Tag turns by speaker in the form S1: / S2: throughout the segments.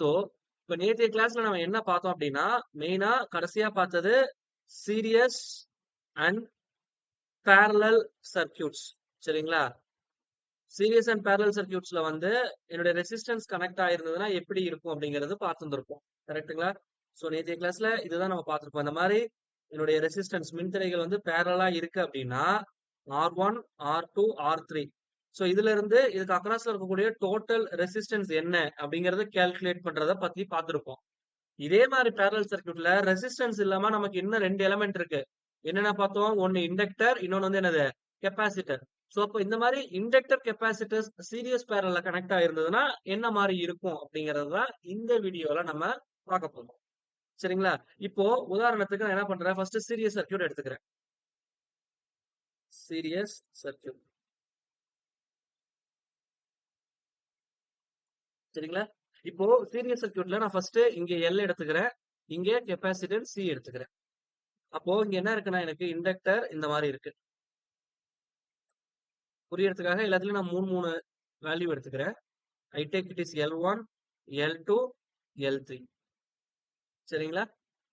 S1: So இப்ப நேற்றைய கிளாஸ்ல நம்ம என்ன பார்த்தோம் அப்படின்னா மெயினா கடைசியா பார்த்தது சீரியஸ் அண்ட் பேரலல் சர்க்கியூட்ஸ். சரிங்களா? சீரியஸ் அண்ட் பேரலல் சர்க்கியூட்ஸ்ல வந்து என்னுடைய ரெசிஸ்டன்ஸ் கனெக்ட் ஆயிருந்ததுன்னா எப்படி இருக்கும் அப்படிங்கறது பார்த்துருப்போம். கரெக்ட்டுங்களா? ஸோ நேற்றைய கிளாஸ்ல இதுதான் நம்ம பார்த்திருப்போம். இந்த மாதிரி என்னுடைய ரெசிஸ்டன்ஸ் மின்தடைகள் வந்து பேரலா இருக்கு அப்படின்னா R1, R2, R3. ஸோ இதுல இருந்து இதுக்கு அக்ராஸ்ல இருக்கக்கூடிய டோட்டல் ரெசிஸ்டன்ஸ் என்ன அப்படிங்கறத கால்குலேட் பண்றத பத்தி பார்த்திருப்போம். இதே மாதிரி பேரலல் சர்க்யூட்ல ரெசிஸ்டன்ஸ் இல்லாம நமக்கு இன்னும் 2 எலிமெண்ட் இருக்கு. என்னென்ன பார்த்தோம்? ஒன்னு இண்டக்டர், இன்னொன்னு வந்து என்னது? கெப்பாசிட்டர். சோ அப்ப இந்த மாதிரி இண்டக்டர், கெப்பாசிட்டர்ஸ் சீரிஸ் பேரல்ல கனெக்ட் ஆயிருந்ததுன்னா என்ன மாதிரி இருக்கும் அப்படிங்கறது தான் இந்த வீடியோல நம்ம பார்க்க போறோம். சரிங்களா? இப்போ உதாரணத்துக்கு நான் என்ன பண்றேன்? ஃபர்ஸ்ட் சீரிஸ் சர்க்யூட் எடுத்துக்கிறேன். Series circuit. சரிங்களா? இப்போ சீரிஸ் சர்க்யூட்ல நான் ஃபர்ஸ்ட் இங்க L எடுத்துக்கிறேன். இங்க கெப்பாசிட்டன்ஸ் C எடுத்துக்கிறேன். அப்போ இங்க என்ன இருக்குன்னா எனக்கு இண்டக்டர் இந்த மாதிரி இருக்கு. புரியறதுக்காக எல்லாத்துலயும் நான் 3 வேல்யூ எடுத்துக்கிறேன். I take it is L1, L2, L3. சரிங்களா?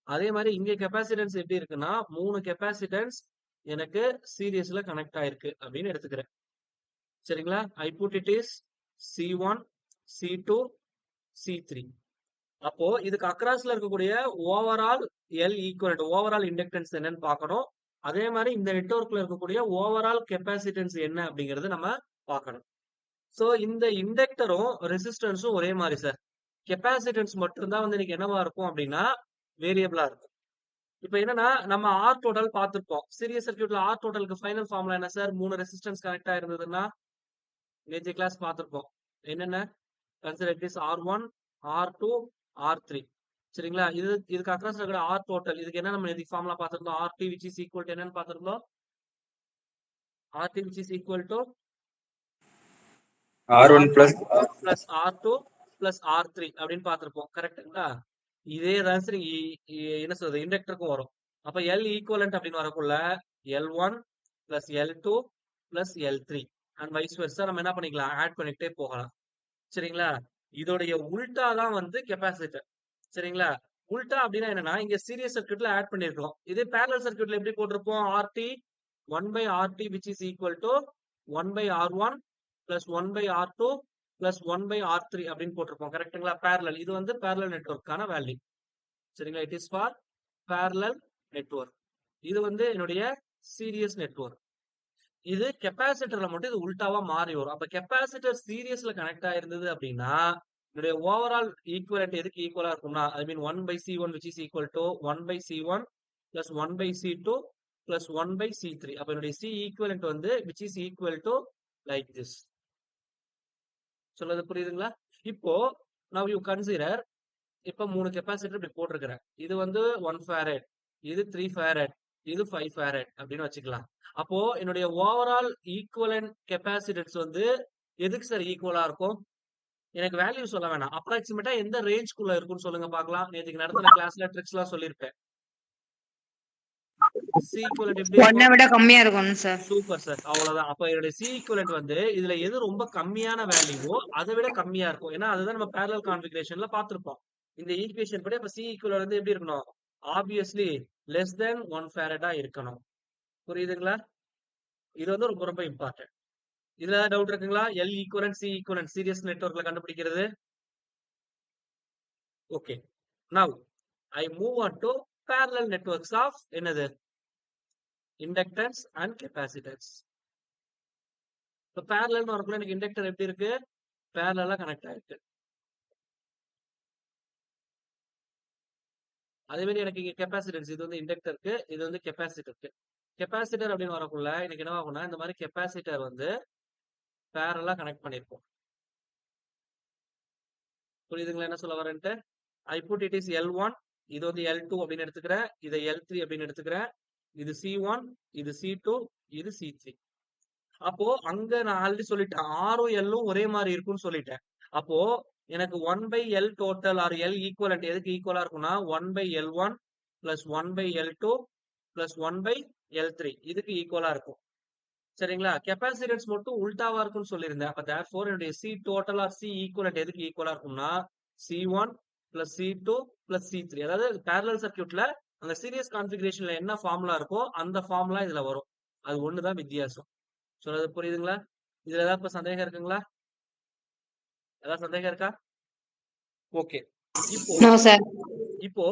S1: அதே மாதிரி இங்க கெப்பாசிட்டன்ஸ் எப்படி இருக்குன்னா 3 கெப்பாசிட்டன்ஸ் எனக்கு சீரிஸ்ல கனெக்ட் ஆயிருக்கு அப்படின்னு எடுத்துக்கிறேன். சரிங்களா? I put it is C1, C2, C3. அப்போ இதுக்கு அக்ராஸ்ல இருக்கக்கூடிய overall L equivalent overall inductance என்னன்னு பார்க்கணும். அதே மாதிரி இந்த நெட்வொர்க்ல இருக்கக்கூடிய ஓவரால் கெப்பாசிட்டன்ஸ் என்ன அப்படிங்கறது நம்ம பார்க்கணும். சோ இந்த இண்டக்டரும் ரெசிஸ்டன்ஸும் ஒரே மாதிரி சார். கெப்பாசிட்டன்ஸ் மட்டும்தான் வந்து இன்னைக்கு என்னவா இருக்கும் அப்படின்னா வேரியபிளா இருக்கும். இப்ப என்னன்னா நம்ம ஆர் டோட்டல் பார்த்திருப்போம். சீரிஸ் சர்க்யூட்ல ஆர் டோட்டலுக்கு ஃபைனல் ஃபார்முலா என்ன சார்? 3 ரெசிஸ்டன்ஸ் கனெக்ட் ஆயிருந்ததுன்னா நேற்று கிளாஸ் பார்த்திருப்போம். என்னென்ன? Consider it is R1, R2, R3. சரிங்களா? இதுக்கு அக்ராஸ்ல இருக்கிற ஆர் டோட்டல் இதுக்கு என்ன நம்ம நேற்று ஃபார்முலா பார்த்திருந்தோம்? RT which is equal to என்னன்னு பார்த்திருந்தோம்? RT which is equal to
S2: R1 plus
S1: plus R2 plus R3 அப்படின்னு பார்த்திருப்போம். கரெக்ட்டுங்களா? இதே தான் சரி என்ன சொல்றது இண்டக்டருக்கும் வரும். அப்ப L ஈக்குவலன்ட் அப்படின்னு வரக்குள்ள L1 plus L2 plus L3 and vice Versa நம்ம என்ன பண்ணிக்கலாம்? ஆட் பண்ணிட்டே போகலாம். சரிங்களா? இதோடைய உல்டா தான் வந்து கெப்பாசிட்டர். சரிங்களா? உல்டா அப்படின்னா என்னன்னா இங்க சீரிஸ் சர்க்யூட்ல ஆட் பண்ணிருக்கோம். இதே பேரலல் சர்க்யூட்ல எப்படி போட்டிருப்போம்? RT 1 by RT which is equal to 1 by R1 plus 1 by R2 plus 1 by R3 அப்படின்னு போட்டிருப்போம். கரெக்ட்டுங்களா? பேரலல் இது வந்து பேரலல் நெட்வொர்க்கான வேல்யூ. சரிங்களா? It is for parallel network. இது வந்து என்னுடைய சீரியஸ் நெட்வொர்க். இது கெப்பாசிட்டர்ல மட்டும் இது உல்டாவா மாறி வரும். அப்ப கெப்பாசிட்டர் சீரியஸ்ல கனெக்ட் ஆயிருந்தது அப்படின்னா என்னுடைய ஓவரால் ஈக்குவலன்ட் எதுக்கு ஈக்குவலா இருக்கும்னா ஐ மீன் 1 by C1 which is equal to 1 by C1 plus 1 by C2 plus 1 by C3. அப்ப என்னுடைய C ஈக்குவலன்ட் வந்து which is equal to like this. சொல்றது புரியுதுங்களா? இப்போ now you consider இப்ப 3 கெப்பாசிட்டர் இப்படி போட்டிருக்கிறேன். இது வந்து 1 farad, இது 3 farad, இது 5 farad அப்படின்னு வச்சுக்கலாம். அப்போ என்னுடைய ஓவரால் ஈக்குவலன்ட் கெப்பாசிட்டன்ஸ் வந்து எதுக்கு சார் ஈக்குவலா இருக்கும்? எனக்கு வேல்யூ சொல்ல வேணாம். அப்ராக்சிமேட்டா எந்த ரேஞ்ச்குள்ள இருக்கும்னு சொல்லுங்க பார்க்கலாம். நேத்துக்கு நடத்தின கிளாஸ்ல ட்ரிக்ஸ்லாம் சொல்லியிருப்பேன். C ஈக்குவலன்ட் எப்படி
S3: 1
S1: இருக்கும்?
S3: விட கம்மியா இருக்கணும் சார்.
S1: Super sir. அவ்வளவுதான். அப்ப என்னுடைய C ஈக்குவலன்ட் வந்து இதுல எது ரொம்ப கம்மியான வேல்யூவோ அதை விட கம்மியா இருக்கும். ஏன்னா அதுதான் நம்ம பேரலல் கான்ஃபிகரேஷன்ல பார்த்திருப்போம். இந்த ஈக்குவேஷன் படி அப்ப C ஈக்குவலன்ட் வந்து எப்படி இருக்கணும்? ஆப்வியஸ்லி லெஸ் தென் 1 farad இருக்கணும். புரியுதுங்களா? இது வந்து ரொம்ப ரொம்ப இம்பார்ட்டன்ட். இதுல ஏதாவது டவுட் இருக்குங்களா? L equivalent, C equivalent series நெட்வொர்க்ல கண்டுபிடிக்கிறது. Okay. Now I move on to parallel networks of என்னது? Inductance and capacitance. இப்ப பேரலல்னு வரக்குள்ள எனக்கு இண்டக்டர் எப்படி இருக்கு? பேரலலா கனெக்ட் ஆயிருக்கு. அதே மாதிரி எனக்கு இங்க கெப்பாசிட்டன்ஸ் இது வந்து இண்டக்டருக்கு, இது வந்து கெப்பாசிட்டருக்கு. கெப்பாசிட்டர் அப்படின்னு வரக்குள்ள எனக்கு என்ன ஆகும்னா இந்த மாதிரி கெப்பாசிட்டர் வந்து பேரலா கனெக்ட் பண்ணிருப்போம். புரியுதுங்களா என்ன சொல்ல வரேன்ட்டு? I put it is L1, இது வந்து L2 அப்படின்னு எடுத்துக்கிறேன், இதை L3 அப்படின்னு எடுத்துக்கிறேன், இது C1, இது C2, இது C3. அப்போ அங்க நான் ஆல்ரெடி சொல்லிட்டேன் ஆரும் எல்லும் ஒரே மாதிரி இருக்கும்னு சொல்லிட்டேன். அப்போ எனக்கு 1 by L total or L equivalent எதுக்கு ஈக்குவலா இருக்கும்னா 1 by L1 plus 1 by L2 plus 1 by L3 இதுக்கு ஈக்குவலா இருக்கும். சரிங்களா? கெப்பாசிட்டன்ஸ் மட்டும் உல்டாவா இருக்கும்னு சொல்லியிருந்தேன். அப்ப therefore என்னுடைய C total or C equivalent எதுக்கு ஈக்குவலா இருக்கும்னா C1 plus C2 plus C3. அதாவது parallel சர்க்யூட்ல அந்த சீரியஸ் கான்ஃபிகரேஷன்ல என்ன ஃபார்முலா இருக்கோ அந்த ஃபார்முலா இதுல வரும். அது ஒண்ணுதான் வித்தியாசம். சொல்றது புரியுதுங்களா? இதுல ஏதாவது இப்ப சந்தேகம் இருக்குங்களா? ஏதாவது சந்தேகம் இருக்கா? ஓகே. இப்போ
S2: நோ சார்.
S1: இப்போ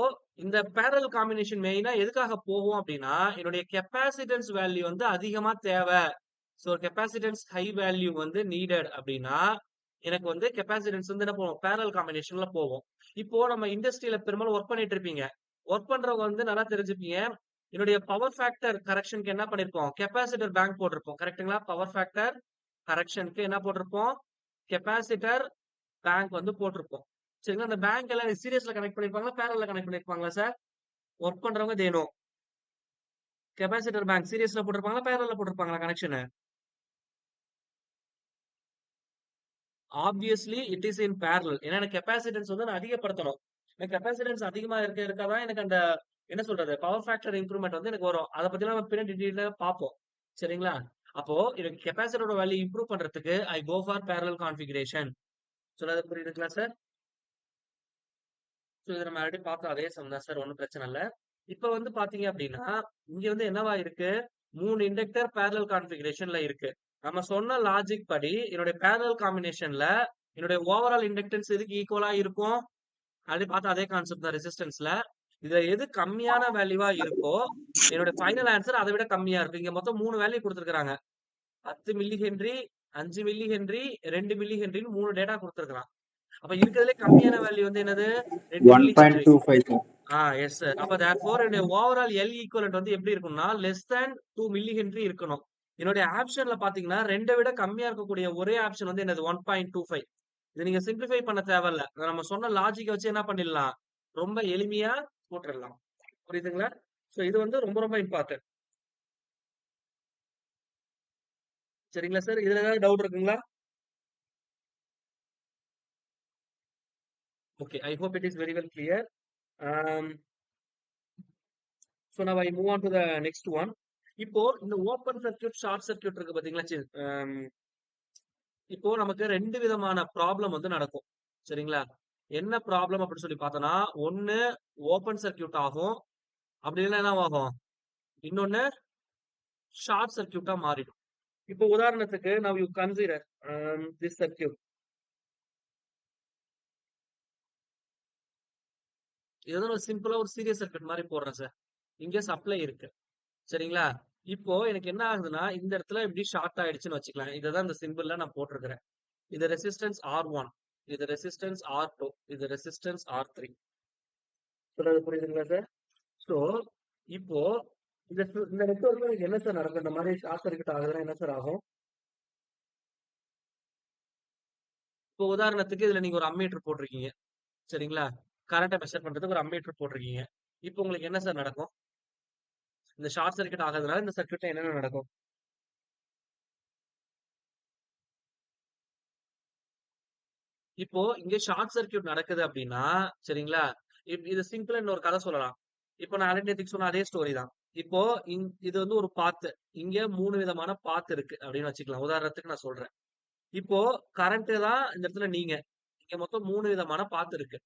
S1: இந்த பேரல் காம்பினேஷன் மெயினா எதுக்காக போகும் அப்படின்னா, என்னுடைய கெப்பாசிட்டன்ஸ் வேல்யூ வந்து அதிகமா தேவை. ஸோ கெப்பாசிட்டன்ஸ் ஹை வேல்யூ வந்து நீடட் அப்படின்னா, எனக்கு வந்து கெப்பாசிட்டன்ஸ் வந்து என்ன போகும்? பேரல் காம்பினேஷன்ல போகும். இப்போ நம்ம இண்டஸ்ட்ரியில பெரும்பாலும் ஒர்க் பண்ணிட்டு இருப்பீங்க. ஒர்க் பண்றவங்க வந்து நல்லா தெரிஞ்சுப்பீங்க. என்னுடைய பவர் ஃபேக்டர் கரெக்ஷனுக்கு என்ன பண்ணிருப்போம்? கெப்பாசிட்டர் பேங்க் போட்டிருப்போம். கரெக்ட்டுங்களா? பவர் ஃபேக்டர் கரெக்ஷனுக்கு என்ன போட்டிருப்போம்? கெப்பாசிட்டர் பேங்க் வந்து போட்டிருப்போம். சரிங்களா? அந்த பேங்க் எல்லாம் சீரியஸ்ல கனெக்ட் பண்ணிருப்பாங்களா? பேரல்ல கனெக்ட் பண்ணிருப்பாங்களா சார்? ஒர்க் பண்றவங்க தே நோ. கெப்பாசிட்டர் பேங்க் சீரியஸ்ல போட்டிருப்பாங்களா? பேரல்ல போட்டிருப்பாங்களா connection? Obviously it is in parallel. ஏன்னா எனக்கு கெப்பாசிட்டன்ஸ் வந்து நான் அதிகப்படுத்தணும். எனக்கு கெப்பாசிட்டன்ஸ் அதிகமா இருக்க எனக்கு அந்த என்ன சொல்றது? பவர் ஃபேக்டர் இம்ப்ரூவ்மென்ட் வந்து எனக்கு வரும். அத பத்திலாம் நம்ம பின்னாடி டீடைலா பார்ப்போம். சரிங்களா? அப்போ எனக்கு கெப்பாசிட்டரோட வேல்யூ இம்ப்ரூவ் பண்றதுக்கு ஐ கோ ஃபார் பேரலல் கான்ஃபிகரேஷன். சொல்றது புரியுதுங்களா சார்? ஸோ இத நம்ம ஆல்ரெடி பார்த்தோம். அதே சம் தான் சார். ஒண்ணும் பிரச்சனை இல்ல. இப்ப வந்து பார்த்தீங்க அப்டின்னா, இங்க வந்து என்னவா இருக்கு? 3 இண்டக்டர் பேரலல் கான்ஃபிகரேஷன்ல இருக்கு. நம்ம சொன்ன லாஜிக் படி என்னுடைய பேரலல் காம்பினேஷன்ல என்னுடைய ஓவரால் இண்டக்டன்ஸ் எதுக்கு ஈக்குவலா இருக்கும்? ஆல்ரெடி பார்த்த அதே கான்செப்ட் தான் ரெசிஸ்டன்ஸ்ல. இதுல எது கம்மியான வேல்யூவா இருக்கோ, என்னோட ஃபைனல் ஆன்சர் அத விட கம்மியா இருக்கும். இங்க மொத்தம் 3 வேல்யூ குடுத்திருக்காங்க. 10 milli henry, 5 milli henry, 2 milli ஹென்றின்னு 3 டேட்டா குடுத்திருக்கான். அப்ப இருக்கிறதுலே கம்மியான வேல்யூ வந்து என்னது? 2 மில்லி ஹென்றி.
S3: 1.25
S1: yes sir. அப்ப தேர்ஃபோர் என்னுடைய ஓவரால் எல் ஈக்குவலன்ட் வந்து எப்படி இருக்கும்னா, லெஸ் தேன் 2 மில்லி ஹென்றி இருக்கணும். என்னுடைய ஆப்ஷன்ல பாத்தீங்கன்னா 2 விட கம்மியா இருக்கக்கூடிய ஒரே ஆப்ஷன் வந்து என்னது? 1.25. இத நீங்க சிம்பிளிஃபை பண்ண தேவையில்ல. நம்ம சொன்ன லாஜிக்க வச்சு என்ன பண்ணிடலாம்? ரொம்ப எளிமையா போட்டுறலாம். புரியுதுங்களா? சோ இது வந்து ரொம்ப ரொம்ப இம்பார்ட்டன்ட். சரிங்களா சார்? இதுல ஏதாவது டவுட் இருக்குங்களா? Okay. I hope it is very well clear. Um, so now I move on to the next one. இப்போ இந்த ஓப்பன் சர்க்யூட், ஷார்ட் சர்க்யூட் இருக்கு பாத்தீங்களா? இப்போ நமக்கு 2 விதமான ப்ராப்ளம் வந்து நடக்கும். சரிங்களா? என்ன ப்ராப்ளம் அப்படின்னு சொல்லி பார்த்தோம்னா, ஒண்ணு ஓப்பன் சர்க்யூட் ஆகும். அப்படி இல்லைன்னா என்ன ஆகும்? இன்னொன்னு ஷார்ட் சர்க்யூட்டா மாறிடும். இப்போ உதாரணத்துக்கு now you consider this circuit. இது வந்து சிம்பிளா ஒரு சீரியஸ் சர்க்யூட் மாதிரி போடுறேன் சார். இங்க சப்ளை இருக்கு. சரிங்களா? இப்போ எனக்கு என்ன ஆகுதுன்னா, இந்த இடத்துல இப்படி ஷார்ட் ஆயிடுச்சுன்னு வச்சுக்கலாம். இததான் இந்த சிம்பிள்ல நான் போட்டிருக்கிறேன். இது ரெசிஸ்டன்ஸ் R1, இது ரெசிஸ்டன்ஸ் R2, இது ரெசிஸ்டன்ஸ் R3. சொல்றது புரியுதுங்களா சார்? சோ இப்போ இந்த நெட்வொர்க்ல எனக்கு என்ன சார் நடக்கும்? இந்த மாதிரி ஷார்ட் சர்க்யூட் ஆகுதுன்னா என்ன சார் ஆகும்? இப்போ உதாரணத்துக்கு இதுல நீங்க ஒரு அம்மீட்டர் போட்டிருக்கீங்க. சரிங்களா? கரண்ட்டை மெஷர் பண்றதுக்கு ஒரு அம்மீட்டர் போட்டிருக்கீங்க. இப்போ உங்களுக்கு என்ன சார் நடக்கும்? இந்த ஷார்ட் சர்க்யூட் ஆகாதனால இந்த சர்க்யூட்ல என்னென்ன நடக்கும்? இப்போ இங்க ஷார்ட் சர்க்யூட் நடக்குது அப்படின்னா, சரிங்களா? இது சிம்பிளா இன்னொரு கதை சொல்லலாம். இப்போ நான் ஆல்ரெடி நேத்துக்கு சொன்ன அதே ஸ்டோரி தான். இப்போ இது வந்து ஒரு பாத். இங்க 3 விதமான பாத் இருக்கு அப்படின்னு வச்சுக்கலாம். உதாரணத்துக்கு நான் சொல்றேன். இப்போ கரண்ட் தான் இந்த இடத்துல நீங்க. இங்க மொத்தம் 3 விதமான பாத் இருக்கு.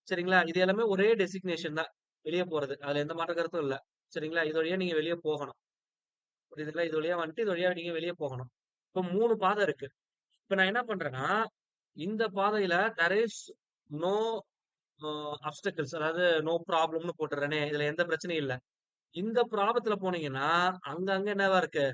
S1: சரிங்களா? இது எல்லாமே ஒரே டெசிக்னேஷன் தான். வெளிய போறது. அதுல எந்த மாற்று கருத்தும் இல்ல. சரிங்களா? இது வழியா நீங்க வெளிய போகணும். புரியுதுங்களா? இது வழியா வந்துட்டு இது வழியா நீங்க வெளிய போகணும். இப்போ 3 பாதை இருக்கு. இப்ப நான் என்ன பண்றேன்னா, இந்த பாதையில தேர் இஸ் நோ அப்டக்கிள்ஸ், அதாவது நோ ப்ராப்ளம்னு போட்டுறேனே. இதுல எந்த பிரச்சனையும் இல்ல. இந்த ப்ராப்ளத்துல போனீங்கன்னா, அங்கங்க என்னவா இருக்கு?